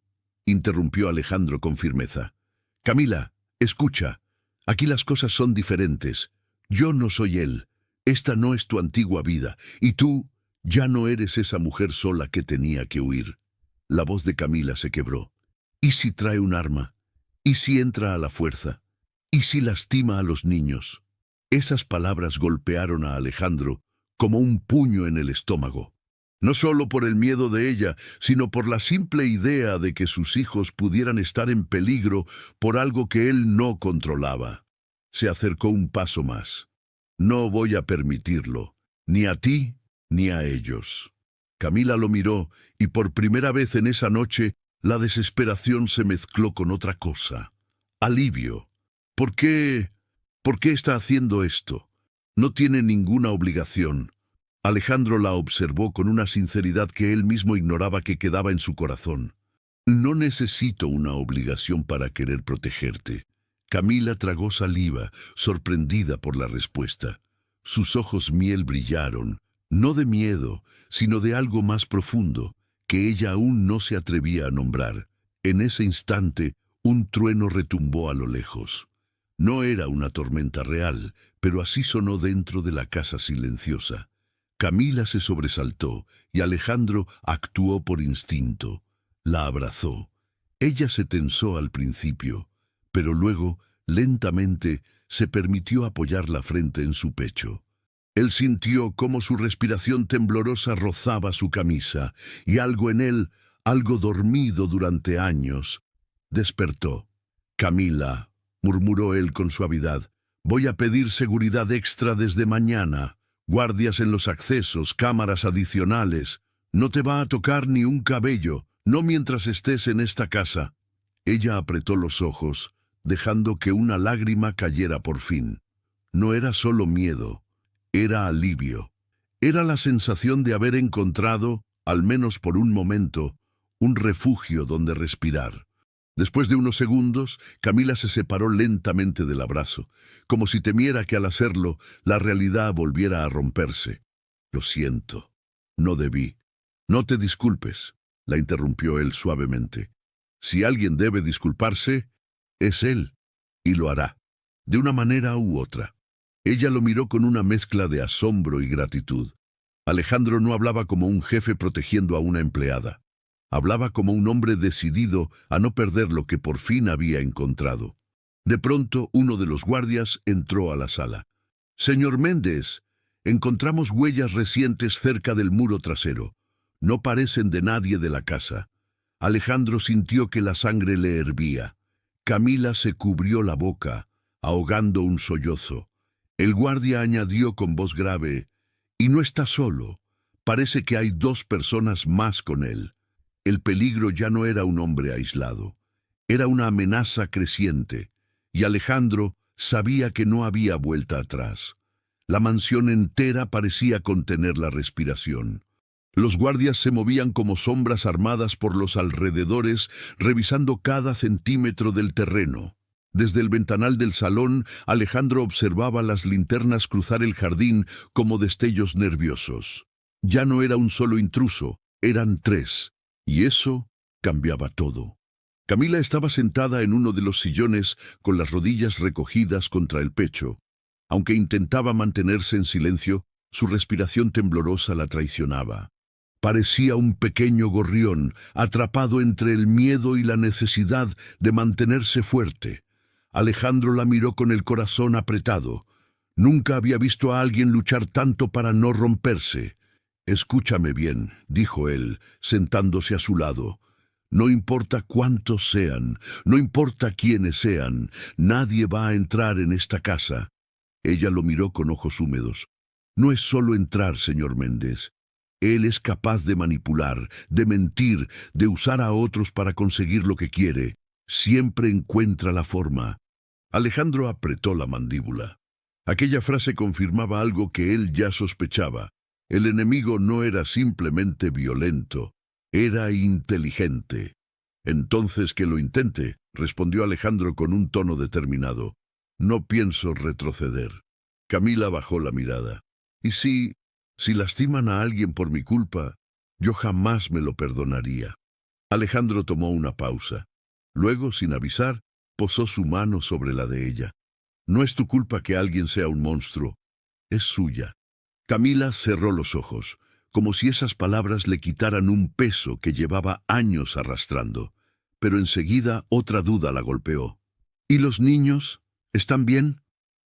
interrumpió Alejandro con firmeza. «Camila, escucha, aquí las cosas son diferentes. Yo no soy él, esta no es tu antigua vida, y tú ya no eres esa mujer sola que tenía que huir». La voz de Camila se quebró. ¿Y si trae un arma? ¿Y si entra a la fuerza? ¿Y si lastima a los niños? Esas palabras golpearon a Alejandro como un puño en el estómago. No solo por el miedo de ella, sino por la simple idea de que sus hijos pudieran estar en peligro por algo que él no controlaba. Se acercó un paso más. «No voy a permitirlo, ni a ti ni a ellos». Camila lo miró y por primera vez en esa noche la desesperación se mezcló con otra cosa. Alivio. ¿Por qué está haciendo esto? No tiene ninguna obligación. Alejandro la observó con una sinceridad que él mismo ignoraba que quedaba en su corazón. «No necesito una obligación para querer protegerte». Camila tragó saliva, sorprendida por la respuesta. Sus ojos miel brillaron, no de miedo, sino de algo más profundo, que ella aún no se atrevía a nombrar. En ese instante, un trueno retumbó a lo lejos. No era una tormenta real, pero así sonó dentro de la casa silenciosa. Camila se sobresaltó y Alejandro actuó por instinto. La abrazó. Ella se tensó al principio, pero luego, lentamente, se permitió apoyar la frente en su pecho. Él sintió cómo su respiración temblorosa rozaba su camisa, y algo en él, algo dormido durante años, despertó. «Camila», murmuró él con suavidad, «voy a pedir seguridad extra desde mañana. Guardias en los accesos, cámaras adicionales. No te va a tocar ni un cabello, no mientras estés en esta casa». Ella apretó los ojos, dejando que una lágrima cayera por fin. No era solo miedo, era alivio. Era la sensación de haber encontrado, al menos por un momento, un refugio donde respirar. Después de unos segundos, Camila se separó lentamente del abrazo, como si temiera que al hacerlo, la realidad volviera a romperse. «Lo siento, no debí». «No te disculpes», la interrumpió él suavemente. «Si alguien debe disculparse, es él, y lo hará, de una manera u otra». Ella lo miró con una mezcla de asombro y gratitud. Alejandro no hablaba como un jefe protegiendo a una empleada. Hablaba como un hombre decidido a no perder lo que por fin había encontrado. De pronto, uno de los guardias entró a la sala. «Señor Méndez, encontramos huellas recientes cerca del muro trasero. No parecen de nadie de la casa». Alejandro sintió que la sangre le hervía. Camila se cubrió la boca, ahogando un sollozo. El guardia añadió con voz grave: «Y no está solo. Parece que hay 2 personas más con él». El peligro ya no era un hombre aislado. Era una amenaza creciente, y Alejandro sabía que no había vuelta atrás. La mansión entera parecía contener la respiración. Los guardias se movían como sombras armadas por los alrededores, revisando cada centímetro del terreno. Desde el ventanal del salón, Alejandro observaba las linternas cruzar el jardín como destellos nerviosos. Ya no era un solo intruso, eran 3, y eso cambiaba todo. Camila estaba sentada en uno de los sillones con las rodillas recogidas contra el pecho. Aunque intentaba mantenerse en silencio, su respiración temblorosa la traicionaba. Parecía un pequeño gorrión, atrapado entre el miedo y la necesidad de mantenerse fuerte. Alejandro la miró con el corazón apretado. Nunca había visto a alguien luchar tanto para no romperse. «Escúchame bien», dijo él, sentándose a su lado. «No importa cuántos sean, no importa quiénes sean, nadie va a entrar en esta casa». Ella lo miró con ojos húmedos. «No es solo entrar, señor Méndez. Él es capaz de manipular, de mentir, de usar a otros para conseguir lo que quiere. Siempre encuentra la forma». Alejandro apretó la mandíbula. Aquella frase confirmaba algo que él ya sospechaba. El enemigo no era simplemente violento, era inteligente. «Entonces que lo intente», respondió Alejandro con un tono determinado. «No pienso retroceder». Camila bajó la mirada. «¿Y si lastiman a alguien por mi culpa, yo jamás me lo perdonaría». Alejandro tomó una pausa. Luego, sin avisar, posó su mano sobre la de ella. «No es tu culpa que alguien sea un monstruo, es suya». Camila cerró los ojos, como si esas palabras le quitaran un peso que llevaba años arrastrando. Pero enseguida otra duda la golpeó. «¿Y los niños? ¿Están bien?»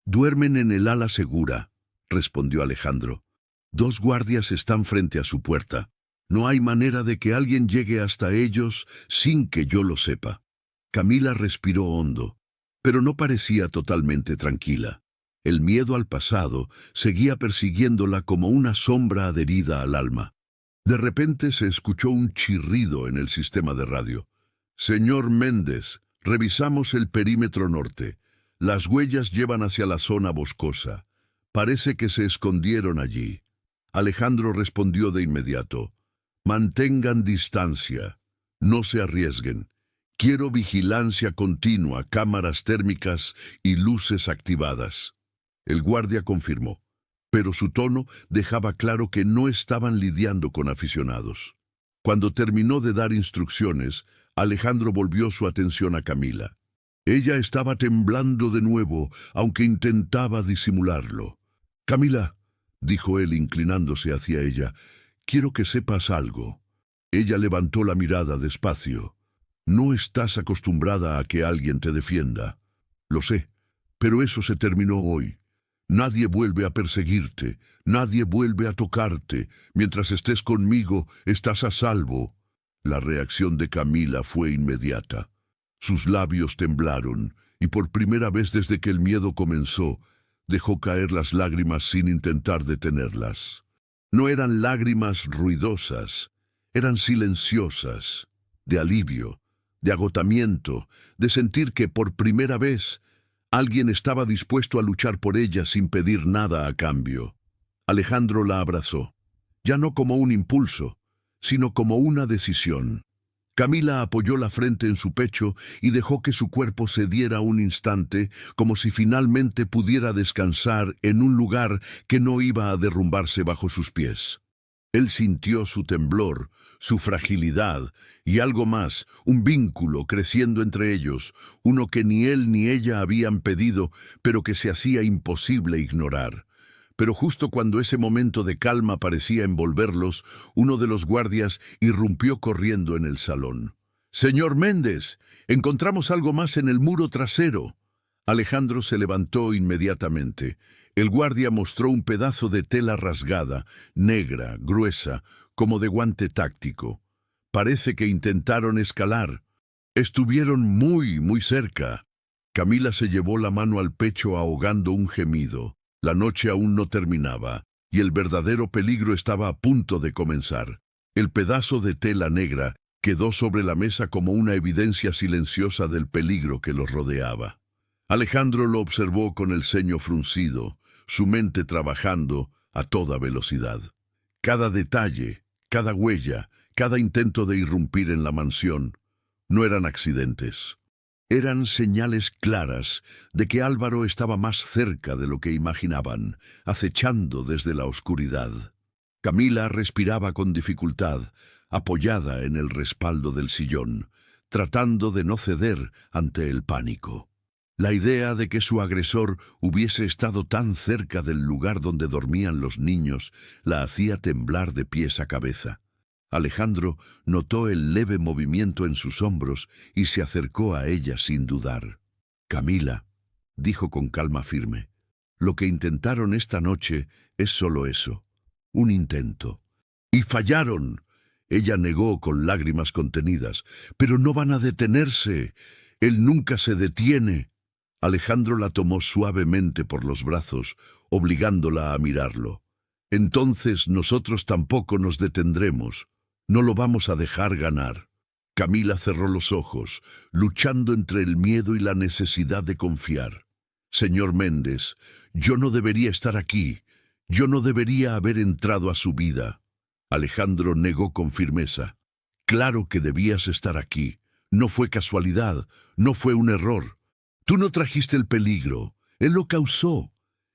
«Duermen en el ala segura», respondió Alejandro. «2 guardias están frente a su puerta. No hay manera de que alguien llegue hasta ellos sin que yo lo sepa». Camila respiró hondo, pero no parecía totalmente tranquila. El miedo al pasado seguía persiguiéndola como una sombra adherida al alma. De repente se escuchó un chirrido en el sistema de radio. «Señor Méndez, revisamos el perímetro norte. Las huellas llevan hacia la zona boscosa. Parece que se escondieron allí». Alejandro respondió de inmediato: «Mantengan distancia. No se arriesguen. Quiero vigilancia continua, cámaras térmicas y luces activadas». El guardia confirmó, pero su tono dejaba claro que no estaban lidiando con aficionados. Cuando terminó de dar instrucciones, Alejandro volvió su atención a Camila. Ella estaba temblando de nuevo, aunque intentaba disimularlo. «Camila», dijo él inclinándose hacia ella, «quiero que sepas algo». Ella levantó la mirada despacio. «No estás acostumbrada a que alguien te defienda». «Lo sé, pero eso se terminó hoy. Nadie vuelve a perseguirte, nadie vuelve a tocarte. Mientras estés conmigo, estás a salvo». La reacción de Camila fue inmediata. Sus labios temblaron, y por primera vez desde que el miedo comenzó, dejó caer las lágrimas sin intentar detenerlas. No eran lágrimas ruidosas, eran silenciosas, de alivio, de agotamiento, de sentir que por primera vez alguien estaba dispuesto a luchar por ella sin pedir nada a cambio. Alejandro la abrazó, ya no como un impulso, sino como una decisión. Camila apoyó la frente en su pecho y dejó que su cuerpo cediera un instante, como si finalmente pudiera descansar en un lugar que no iba a derrumbarse bajo sus pies. Él sintió su temblor, su fragilidad y algo más, un vínculo creciendo entre ellos, uno que ni él ni ella habían pedido, pero que se hacía imposible ignorar. Pero justo cuando ese momento de calma parecía envolverlos, uno de los guardias irrumpió corriendo en el salón. «Señor Méndez, encontramos algo más en el muro trasero». Alejandro se levantó inmediatamente. El guardia mostró un pedazo de tela rasgada, negra, gruesa, como de guante táctico. «Parece que intentaron escalar. Estuvieron muy cerca». Camila se llevó la mano al pecho ahogando un gemido. La noche aún no terminaba, y el verdadero peligro estaba a punto de comenzar. El pedazo de tela negra quedó sobre la mesa como una evidencia silenciosa del peligro que los rodeaba. Alejandro lo observó con el ceño fruncido, su mente trabajando a toda velocidad. Cada detalle, cada huella, cada intento de irrumpir en la mansión, no eran accidentes. Eran señales claras de que Álvaro estaba más cerca de lo que imaginaban, acechando desde la oscuridad. Camila respiraba con dificultad, apoyada en el respaldo del sillón, tratando de no ceder ante el pánico. La idea de que su agresor hubiese estado tan cerca del lugar donde dormían los niños la hacía temblar de pies a cabeza. Alejandro notó el leve movimiento en sus hombros y se acercó a ella sin dudar. «Camila», dijo con calma firme, «lo que intentaron esta noche es solo eso, un intento. ¡Y fallaron!». Ella negó con lágrimas contenidas. «Pero no van a detenerse. Él nunca se detiene». Alejandro la tomó suavemente por los brazos, obligándola a mirarlo. «Entonces nosotros tampoco nos detendremos. No lo vamos a dejar ganar». Camila cerró los ojos, luchando entre el miedo y la necesidad de confiar. «Señor Méndez, yo no debería estar aquí. Yo no debería haber entrado a su vida». Alejandro negó con firmeza. «Claro que debías estar aquí. No fue casualidad, no fue un error. Tú no trajiste el peligro, él lo causó».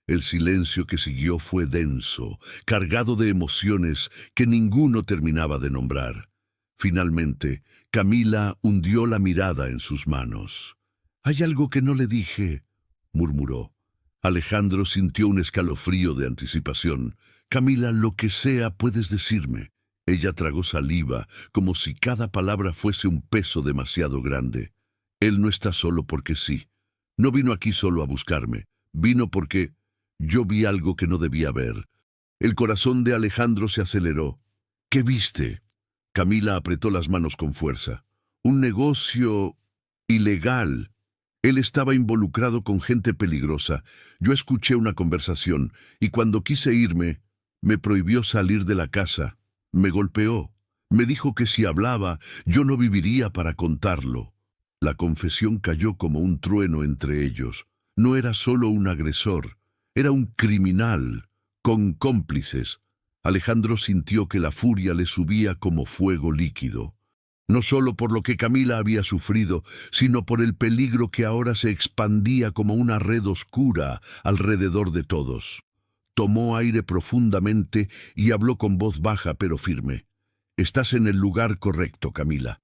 El silencio que siguió fue denso, cargado de emociones que ninguno terminaba de nombrar. Finalmente, Camila hundió la mirada en sus manos. «Hay algo que no le dije», murmuró. Alejandro sintió un escalofrío de anticipación. «Camila, lo que sea puedes decirme». Ella tragó saliva, como si cada palabra fuese un peso demasiado grande. «Él no está solo porque sí. No vino aquí solo a buscarme. Vino porque yo vi algo que no debía ver». El corazón de Alejandro se aceleró. «¿Qué viste?». Camila apretó las manos con fuerza. «Un negocio ilegal. Él estaba involucrado con gente peligrosa. Yo escuché una conversación y cuando quise irme, me prohibió salir de la casa. Me golpeó. Me dijo que si hablaba, yo no viviría para contarlo». La confesión cayó como un trueno entre ellos. No era solo un agresor, era un criminal, con cómplices. Alejandro sintió que la furia le subía como fuego líquido. No solo por lo que Camila había sufrido, sino por el peligro que ahora se expandía como una red oscura alrededor de todos. Tomó aire profundamente y habló con voz baja pero firme. «Estás en el lugar correcto, Camila.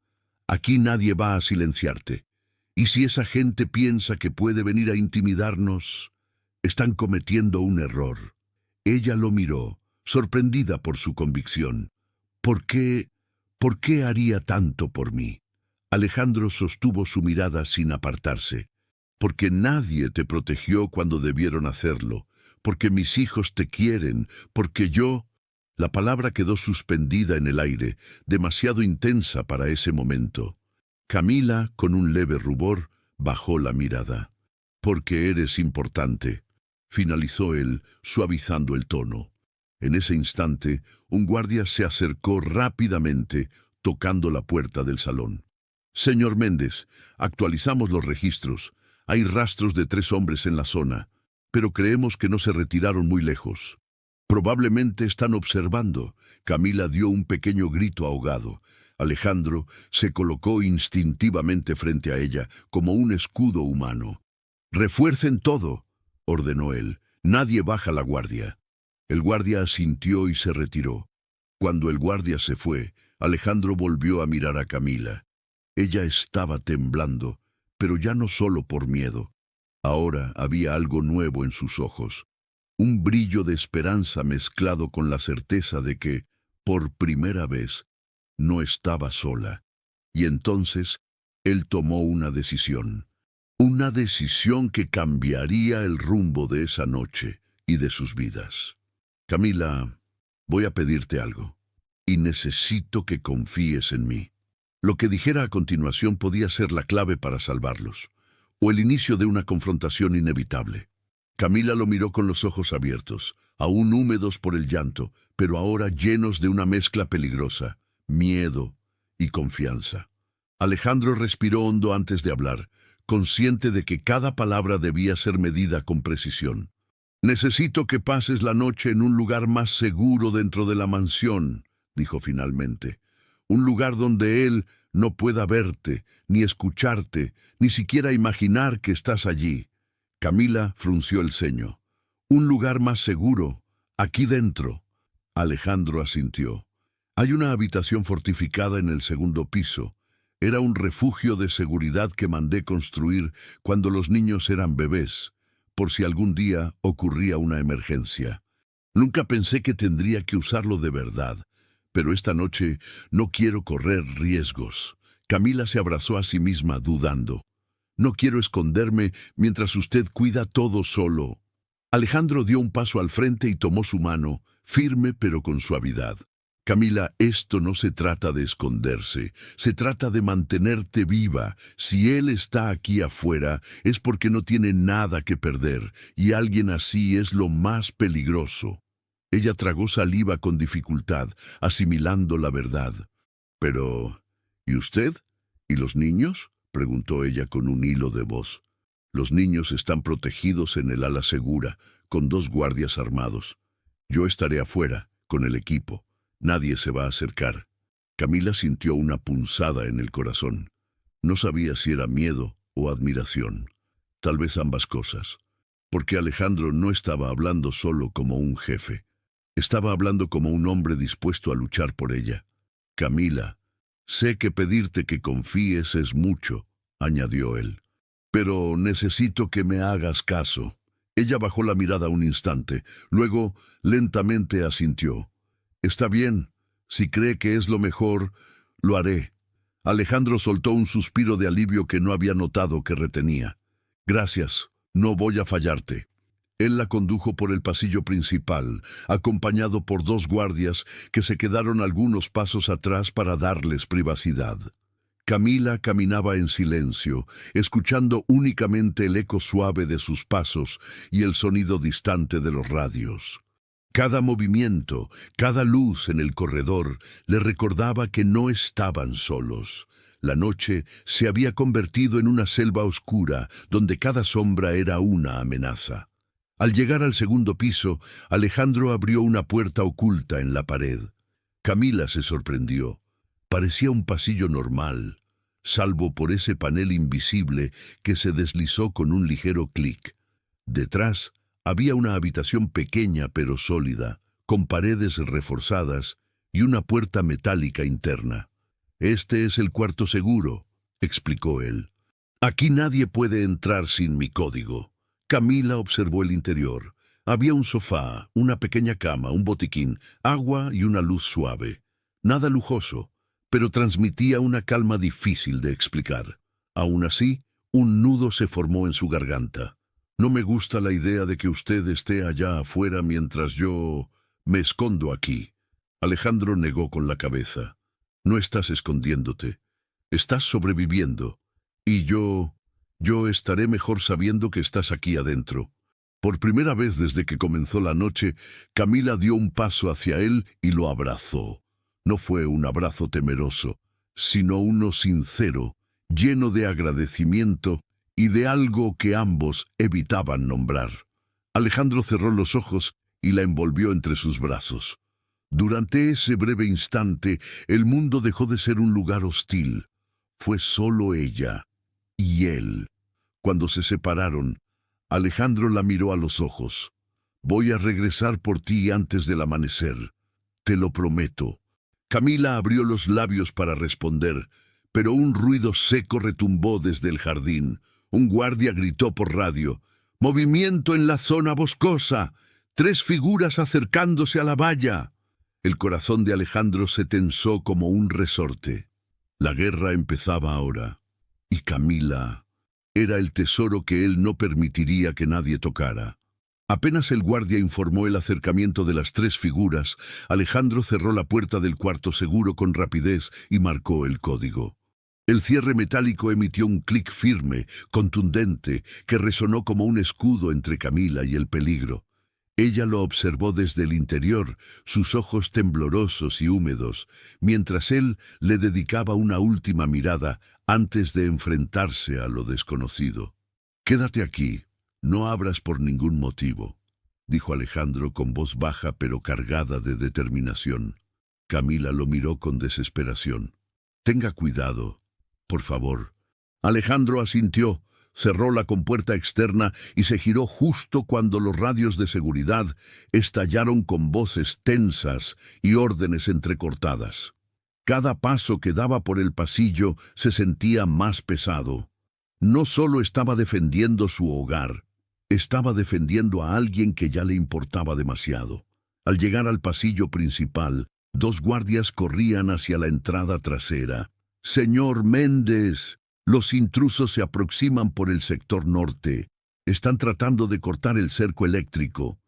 Aquí nadie va a silenciarte. Y si esa gente piensa que puede venir a intimidarnos, están cometiendo un error». Ella lo miró, sorprendida por su convicción. ¿Por qué haría tanto por mí? Alejandro sostuvo su mirada sin apartarse. «Porque nadie te protegió cuando debieron hacerlo. Porque mis hijos te quieren. Porque yo...». La palabra quedó suspendida en el aire, demasiado intensa para ese momento. Camila, con un leve rubor, bajó la mirada. «Porque eres importante», finalizó él, suavizando el tono. En ese instante, un guardia se acercó rápidamente, tocando la puerta del salón. «Señor Méndez, actualizamos los registros. Hay rastros de 3 hombres en la zona, pero creemos que no se retiraron muy lejos. Probablemente están observando». Camila dio un pequeño grito ahogado. Alejandro se colocó instintivamente frente a ella, como un escudo humano. «Refuercen todo», ordenó él. «Nadie baja la guardia». El guardia asintió y se retiró. Cuando el guardia se fue, Alejandro volvió a mirar a Camila. Ella estaba temblando, pero ya no solo por miedo. Ahora había algo nuevo en sus ojos. un brillo de esperanza mezclado con la certeza de que, por primera vez, no estaba sola. Y entonces, él tomó una decisión que cambiaría el rumbo de esa noche y de sus vidas. Camila, voy a pedirte algo, y necesito que confíes en mí. Lo que dijera a continuación podía ser la clave para salvarlos, o el inicio de una confrontación inevitable. Camila lo miró con los ojos abiertos, aún húmedos por el llanto, pero ahora llenos de una mezcla peligrosa, miedo y confianza. Alejandro respiró hondo antes de hablar, consciente de que cada palabra debía ser medida con precisión. «Necesito que pases la noche en un lugar más seguro dentro de la mansión», dijo finalmente. «Un lugar donde él no pueda verte, ni escucharte, ni siquiera imaginar que estás allí». Camila frunció el ceño. «Un lugar más seguro, aquí dentro». Alejandro asintió. «Hay una habitación fortificada en el segundo piso. Era un refugio de seguridad que mandé construir cuando los niños eran bebés, por si algún día ocurría una emergencia. Nunca pensé que tendría que usarlo de verdad, pero esta noche no quiero correr riesgos». Camila se abrazó a sí misma, dudando. «No quiero esconderme mientras usted cuida todo solo». Alejandro dio un paso al frente y tomó su mano, firme pero con suavidad. «Camila, esto no se trata de esconderse, se trata de mantenerte viva. Si él está aquí afuera, es porque no tiene nada que perder, y alguien así es lo más peligroso». Ella tragó saliva con dificultad, asimilando la verdad. «Pero, ¿y usted? ¿Y los niños?», preguntó ella con un hilo de voz. «Los niños están protegidos en el ala segura, con 2 guardias armados. Yo estaré afuera, con el equipo. Nadie se va a acercar». Camila sintió una punzada en el corazón. No sabía si era miedo o admiración. Tal vez ambas cosas. Porque Alejandro no estaba hablando solo como un jefe. Estaba hablando como un hombre dispuesto a luchar por ella. «Camila, sé que pedirte que confíes es mucho», añadió él. «Pero necesito que me hagas caso». Ella bajó la mirada un instante, luego lentamente asintió. «Está bien, si cree que es lo mejor, lo haré». Alejandro soltó un suspiro de alivio que no había notado que retenía. «Gracias, no voy a fallarte». Él la condujo por el pasillo principal, acompañado por 2 guardias que se quedaron algunos pasos atrás para darles privacidad. Camila caminaba en silencio, escuchando únicamente el eco suave de sus pasos y el sonido distante de los radios. Cada movimiento, cada luz en el corredor le recordaba que no estaban solos. La noche se había convertido en una selva oscura, donde cada sombra era una amenaza. Al llegar al segundo piso, Alejandro abrió una puerta oculta en la pared. Camila se sorprendió. Parecía un pasillo normal, salvo por ese panel invisible que se deslizó con un ligero clic. Detrás había una habitación pequeña pero sólida, con paredes reforzadas y una puerta metálica interna. «Este es el cuarto seguro», explicó él. «Aquí nadie puede entrar sin mi código». Camila observó el interior. Había un sofá, una pequeña cama, un botiquín, agua y una luz suave. Nada lujoso, pero transmitía una calma difícil de explicar. Aún así, un nudo se formó en su garganta. «No me gusta la idea de que usted esté allá afuera mientras yo me escondo aquí». Alejandro negó con la cabeza. «No estás escondiéndote. Estás sobreviviendo. Y yo estaré mejor sabiendo que estás aquí adentro». Por primera vez desde que comenzó la noche, Camila dio un paso hacia él y lo abrazó. No fue un abrazo temeroso, sino uno sincero, lleno de agradecimiento y de algo que ambos evitaban nombrar. Alejandro cerró los ojos y la envolvió entre sus brazos. Durante ese breve instante, el mundo dejó de ser un lugar hostil. Fue solo ella y él. Cuando se separaron, Alejandro la miró a los ojos. «Voy a regresar por ti antes del amanecer. Te lo prometo». Camila abrió los labios para responder, pero un ruido seco retumbó desde el jardín. Un guardia gritó por radio: «¡Movimiento en la zona boscosa! 3 figuras acercándose a la valla. El corazón de Alejandro se tensó como un resorte. La guerra empezaba ahora. Y Camila era el tesoro que él no permitiría que nadie tocara. Apenas el guardia informó el acercamiento de las 3 figuras, Alejandro cerró la puerta del cuarto seguro con rapidez y marcó el código. El cierre metálico emitió un clic firme, contundente, que resonó como un escudo entre Camila y el peligro. Ella lo observó desde el interior, sus ojos temblorosos y húmedos, mientras él le dedicaba una última mirada antes de enfrentarse a lo desconocido. «Quédate aquí, no abras por ningún motivo», dijo Alejandro con voz baja pero cargada de determinación. Camila lo miró con desesperación. «Tenga cuidado, por favor». Alejandro asintió. Cerró la compuerta externa y se giró justo cuando los radios de seguridad estallaron con voces tensas y órdenes entrecortadas. Cada paso que daba por el pasillo se sentía más pesado. No solo estaba defendiendo su hogar, estaba defendiendo a alguien que ya le importaba demasiado. Al llegar al pasillo principal, 2 guardias corrían hacia la entrada trasera. «Señor Méndez, los intrusos se aproximan por el sector norte. Están tratando de cortar el cerco eléctrico».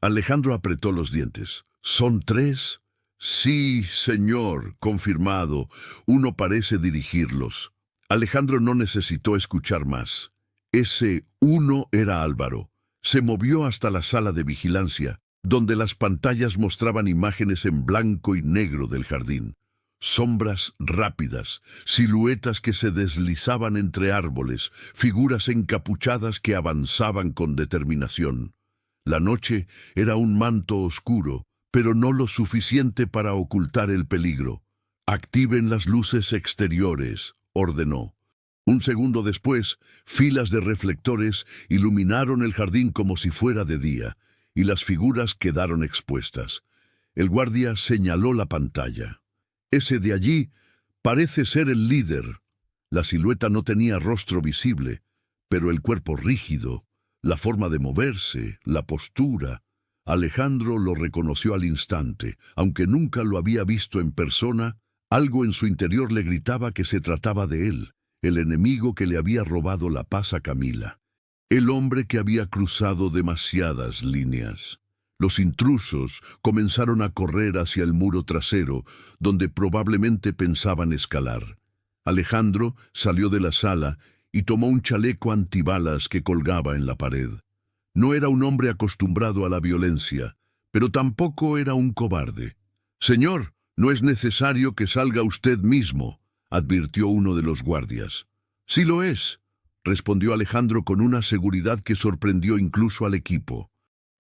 Alejandro apretó los dientes. «¿Son 3? «Sí, señor, confirmado. Uno parece dirigirlos». Alejandro no necesitó escuchar más. Ese uno era Álvaro. Se movió hasta la sala de vigilancia, donde las pantallas mostraban imágenes en blanco y negro del jardín. Sombras rápidas, siluetas que se deslizaban entre árboles, figuras encapuchadas que avanzaban con determinación. La noche era un manto oscuro, pero no lo suficiente para ocultar el peligro. «Activen las luces exteriores», ordenó. Un segundo después, filas de reflectores iluminaron el jardín como si fuera de día, y las figuras quedaron expuestas. El guardia señaló la pantalla. «Ese de allí parece ser el líder». La silueta no tenía rostro visible, pero el cuerpo rígido, la forma de moverse, la postura. Alejandro lo reconoció al instante. Aunque nunca lo había visto en persona, algo en su interior le gritaba que se trataba de él, el enemigo que le había robado la paz a Camila, el hombre que había cruzado demasiadas líneas. Los intrusos comenzaron a correr hacia el muro trasero, donde probablemente pensaban escalar. Alejandro salió de la sala y tomó un chaleco antibalas que colgaba en la pared. No era un hombre acostumbrado a la violencia, pero tampoco era un cobarde. «Señor, no es necesario que salga usted mismo», advirtió uno de los guardias. «Sí lo es», respondió Alejandro con una seguridad que sorprendió incluso al equipo.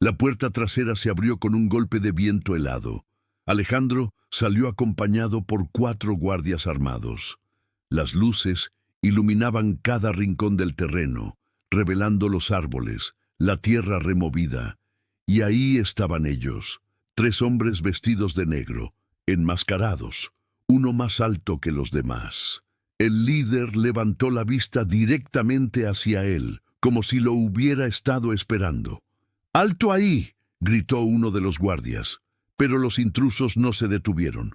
La puerta trasera se abrió con un golpe de viento helado. Alejandro salió acompañado por 4 guardias armados. Las luces iluminaban cada rincón del terreno, revelando los árboles, la tierra removida. Y ahí estaban ellos, 3 hombres vestidos de negro, enmascarados, uno más alto que los demás. El líder levantó la vista directamente hacia él, como si lo hubiera estado esperando. «¡Alto ahí!», gritó uno de los guardias, pero los intrusos no se detuvieron.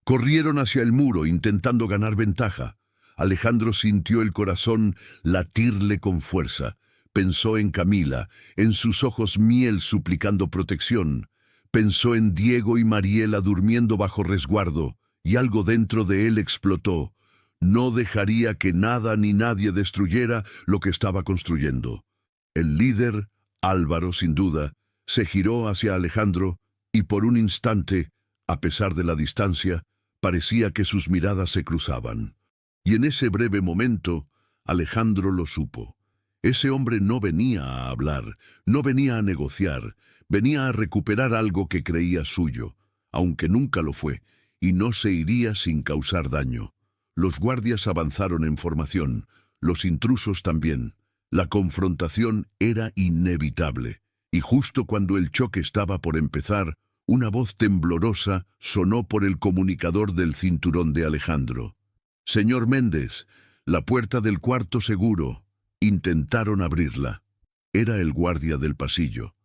Corrieron hacia el muro intentando ganar ventaja. Alejandro sintió el corazón latirle con fuerza. Pensó en Camila, en sus ojos miel suplicando protección. Pensó en Diego y Mariela durmiendo bajo resguardo, y algo dentro de él explotó. No dejaría que nada ni nadie destruyera lo que estaba construyendo. El líder, Álvaro, sin duda, se giró hacia Alejandro y por un instante, a pesar de la distancia, parecía que sus miradas se cruzaban. Y en ese breve momento, Alejandro lo supo. Ese hombre no venía a hablar, no venía a negociar, venía a recuperar algo que creía suyo, aunque nunca lo fue, y no se iría sin causar daño. Los guardias avanzaron en formación, los intrusos también. La confrontación era inevitable, y justo cuando el choque estaba por empezar, una voz temblorosa sonó por el comunicador del cinturón de Alejandro. «Señor Méndez, la puerta del cuarto seguro». Intentaron abrirla. Era el guardia del pasillo.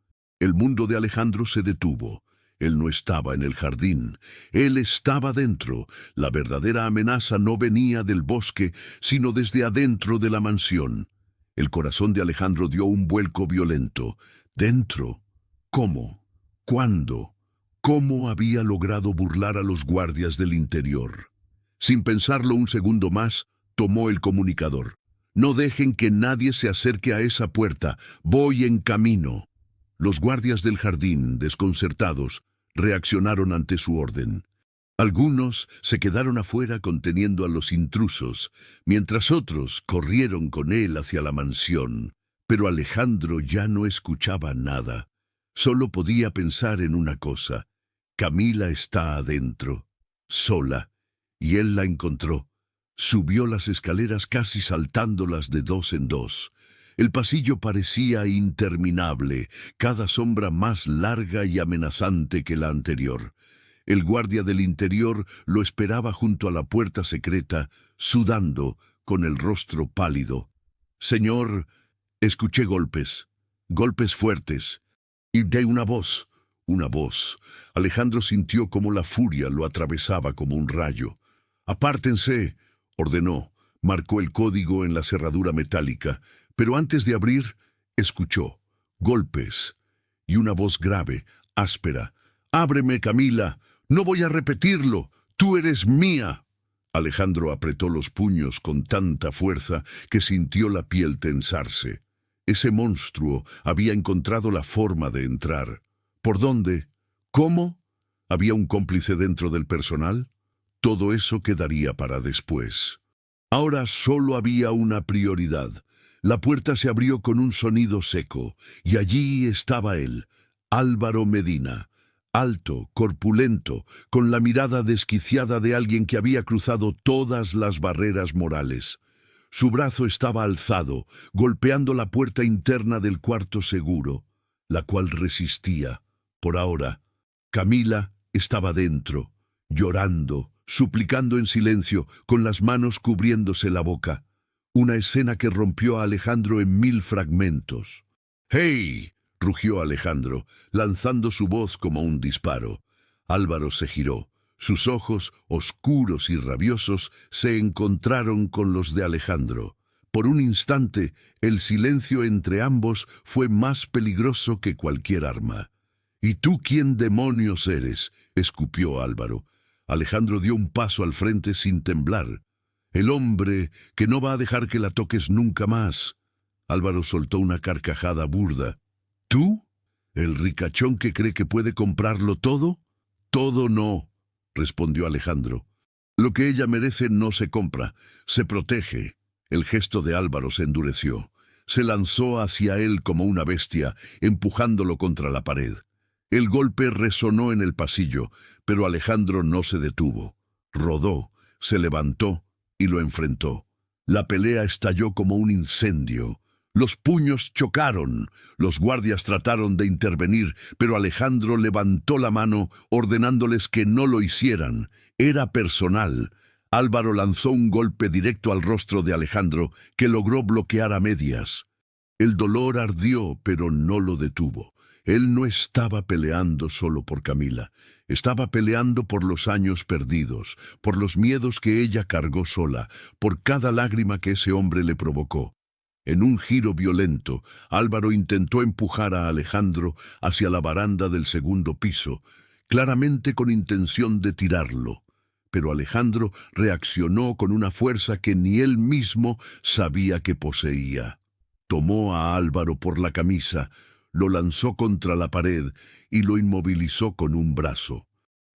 El mundo de Alejandro se detuvo. Él no estaba en el jardín, él estaba dentro. La verdadera amenaza no venía del bosque, sino desde adentro de la mansión. El corazón de Alejandro dio un vuelco violento. ¿Dentro? ¿Cómo? ¿Cuándo? ¿Cómo había logrado burlar a los guardias del interior? Sin pensarlo un segundo más, tomó el comunicador. «No dejen que nadie se acerque a esa puerta. Voy en camino». Los guardias del jardín, desconcertados, reaccionaron ante su orden. Algunos se quedaron afuera conteniendo a los intrusos, mientras otros corrieron con él hacia la mansión. Pero Alejandro ya no escuchaba nada. Solo podía pensar en una cosa. Camila está adentro, sola, y él la encontró. Subió las escaleras casi saltándolas de dos en dos. El pasillo parecía interminable, cada sombra más larga y amenazante que la anterior. El guardia del interior lo esperaba junto a la puerta secreta, sudando, con el rostro pálido. «Señor», escuché golpes fuertes, y de una voz. Alejandro sintió como la furia lo atravesaba como un rayo. «Apártense», ordenó, marcó el código en la cerradura metálica, pero antes de abrir, escuchó golpes y una voz grave, áspera. «Ábreme, Camila, no voy a repetirlo, tú eres mía». Alejandro apretó los puños con tanta fuerza que sintió la piel tensarse. Ese monstruo había encontrado la forma de entrar. ¿Por dónde? ¿Cómo? ¿Había un cómplice dentro del personal? Todo eso quedaría para después. Ahora solo había una prioridad. La puerta se abrió con un sonido seco, y allí estaba él, Álvaro Medina, alto, corpulento, con la mirada desquiciada de alguien que había cruzado todas las barreras morales. Su brazo estaba alzado, golpeando la puerta interna del cuarto seguro, la cual resistía. Por ahora, Camila estaba dentro, llorando, suplicando en silencio, con las manos cubriéndose la boca. Una escena que rompió a Alejandro en 1000 fragmentos. «¡Hey!», rugió Alejandro, lanzando su voz como un disparo. Álvaro se giró. Sus ojos, oscuros y rabiosos, se encontraron con los de Alejandro. Por un instante, el silencio entre ambos fue más peligroso que cualquier arma. «¿Y tú quién demonios eres?», escupió Álvaro. Alejandro dio un paso al frente sin temblar. «El hombre que no va a dejar que la toques nunca más». Álvaro soltó una carcajada burda. «¿Tú? ¿El ricachón que cree que puede comprarlo todo?» «Todo no», respondió Alejandro. «Lo que ella merece no se compra, se protege». El gesto de Álvaro se endureció. Se lanzó hacia él como una bestia, empujándolo contra la pared. El golpe resonó en el pasillo, pero Alejandro no se detuvo. Rodó, se levantó y lo enfrentó. La pelea estalló como un incendio. Los puños chocaron. Los guardias trataron de intervenir, pero Alejandro levantó la mano, ordenándoles que no lo hicieran. Era personal. Álvaro lanzó un golpe directo al rostro de Alejandro, que logró bloquear a medias. El dolor ardió, pero no lo detuvo. Él no estaba peleando solo por Camila. Estaba peleando por los años perdidos, por los miedos que ella cargó sola, por cada lágrima que ese hombre le provocó. En un giro violento, Álvaro intentó empujar a Alejandro hacia la baranda del segundo piso, claramente con intención de tirarlo. Pero Alejandro reaccionó con una fuerza que ni él mismo sabía que poseía. Tomó a Álvaro por la camisa, lo lanzó contra la pared y lo inmovilizó con un brazo.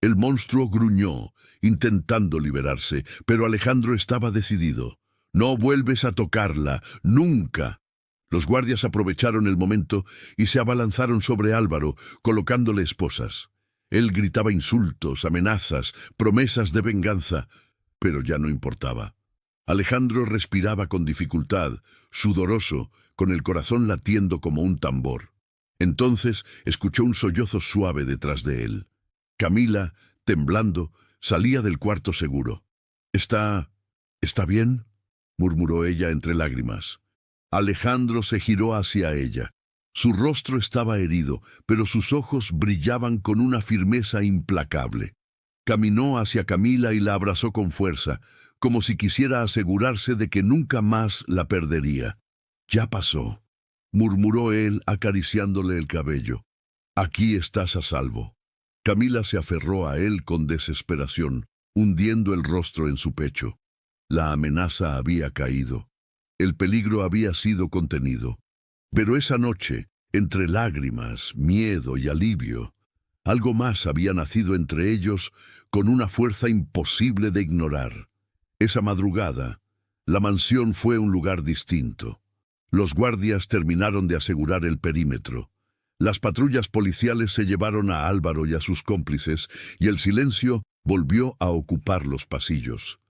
El monstruo gruñó, intentando liberarse, pero Alejandro estaba decidido. «No vuelves a tocarla, nunca». Los guardias aprovecharon el momento y se abalanzaron sobre Álvaro, colocándole esposas. Él gritaba insultos, amenazas, promesas de venganza, pero ya no importaba. Alejandro respiraba con dificultad, sudoroso, con el corazón latiendo como un tambor. Entonces escuchó un sollozo suave detrás de él. Camila, temblando, salía del cuarto seguro. ¿Está bien?», murmuró ella entre lágrimas. Alejandro se giró hacia ella. Su rostro estaba herido, pero sus ojos brillaban con una firmeza implacable. Caminó hacia Camila y la abrazó con fuerza, como si quisiera asegurarse de que nunca más la perdería. «Ya pasó», murmuró él acariciándole el cabello. «Aquí estás a salvo». Camila se aferró a él con desesperación, hundiendo el rostro en su pecho. La amenaza había caído. El peligro había sido contenido. Pero esa noche, entre lágrimas, miedo y alivio, algo más había nacido entre ellos con una fuerza imposible de ignorar. Esa madrugada, la mansión fue un lugar distinto. Los guardias terminaron de asegurar el perímetro. Las patrullas policiales se llevaron a Álvaro y a sus cómplices, y el silencio volvió a ocupar los pasillos.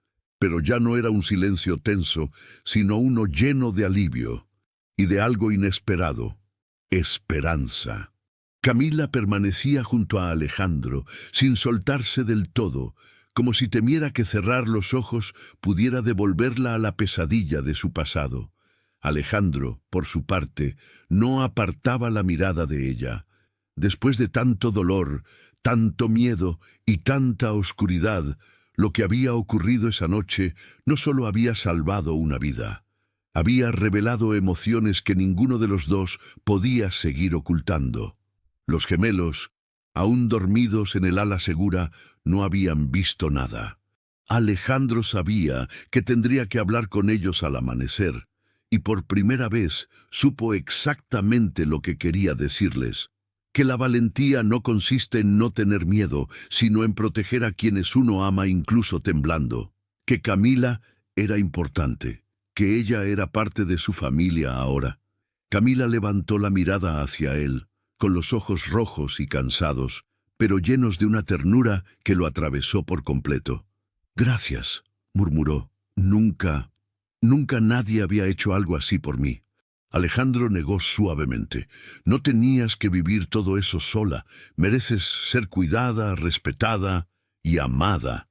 Pero ya no era un silencio tenso, sino uno lleno de alivio y de algo inesperado: esperanza. Camila permanecía junto a Alejandro, sin soltarse del todo, como si temiera que cerrar los ojos pudiera devolverla a la pesadilla de su pasado. Alejandro, por su parte, no apartaba la mirada de ella. Después de tanto dolor, tanto miedo y tanta oscuridad, lo que había ocurrido esa noche no solo había salvado una vida, había revelado emociones que ninguno de los dos podía seguir ocultando. Los gemelos, aún dormidos en el ala segura, no habían visto nada. Alejandro sabía que tendría que hablar con ellos al amanecer, y por primera vez supo exactamente lo que quería decirles: que la valentía no consiste en no tener miedo, sino en proteger a quienes uno ama incluso temblando. Que Camila era importante, que ella era parte de su familia ahora. Camila levantó la mirada hacia él, con los ojos rojos y cansados, pero llenos de una ternura que lo atravesó por completo. «Gracias», murmuró. «Nunca nadie había hecho algo así por mí». Alejandro negó suavemente. «No tenías que vivir todo eso sola. Mereces ser cuidada, respetada y amada».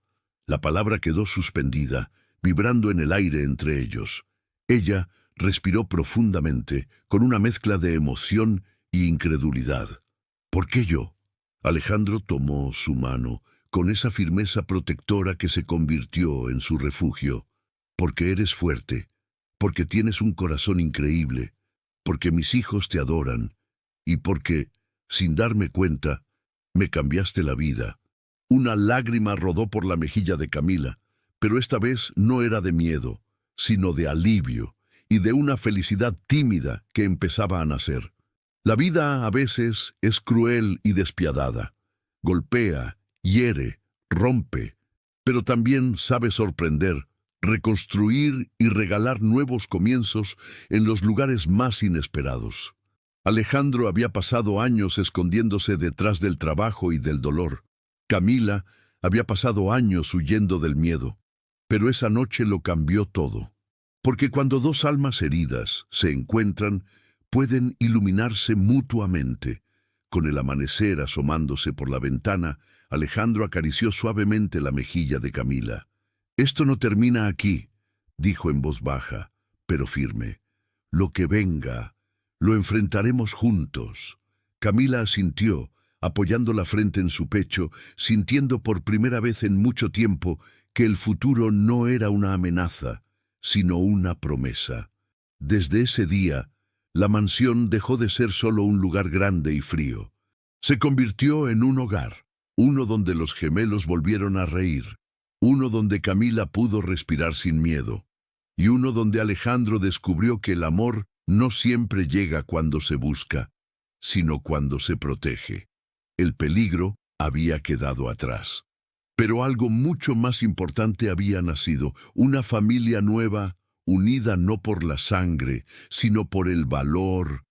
La palabra quedó suspendida, vibrando en el aire entre ellos. Ella respiró profundamente, con una mezcla de emoción y incredulidad. «¿Por qué yo?». Alejandro tomó su mano, con esa firmeza protectora que se convirtió en su refugio. «Porque eres fuerte, porque tienes un corazón increíble, porque mis hijos te adoran, y porque, sin darme cuenta, me cambiaste la vida». Una lágrima rodó por la mejilla de Camila, pero esta vez no era de miedo, sino de alivio y de una felicidad tímida que empezaba a nacer. La vida a veces es cruel y despiadada. Golpea, hiere, rompe, pero también sabe sorprender, reconstruir y regalar nuevos comienzos en los lugares más inesperados. Alejandro había pasado años escondiéndose detrás del trabajo y del dolor. Camila había pasado años huyendo del miedo, pero esa noche lo cambió todo. Porque cuando dos almas heridas se encuentran, pueden iluminarse mutuamente. Con el amanecer asomándose por la ventana, Alejandro acarició suavemente la mejilla de Camila. «Esto no termina aquí», dijo en voz baja, pero firme. «Lo que venga, lo enfrentaremos juntos». Camila asintió, apoyando la frente en su pecho, sintiendo por primera vez en mucho tiempo que el futuro no era una amenaza, sino una promesa. Desde ese día, la mansión dejó de ser solo un lugar grande y frío. Se convirtió en un hogar, uno donde los gemelos volvieron a reír, uno donde Camila pudo respirar sin miedo, y uno donde Alejandro descubrió que el amor no siempre llega cuando se busca, sino cuando se protege. El peligro había quedado atrás. Pero algo mucho más importante había nacido: una familia nueva, unida no por la sangre, sino por el valor,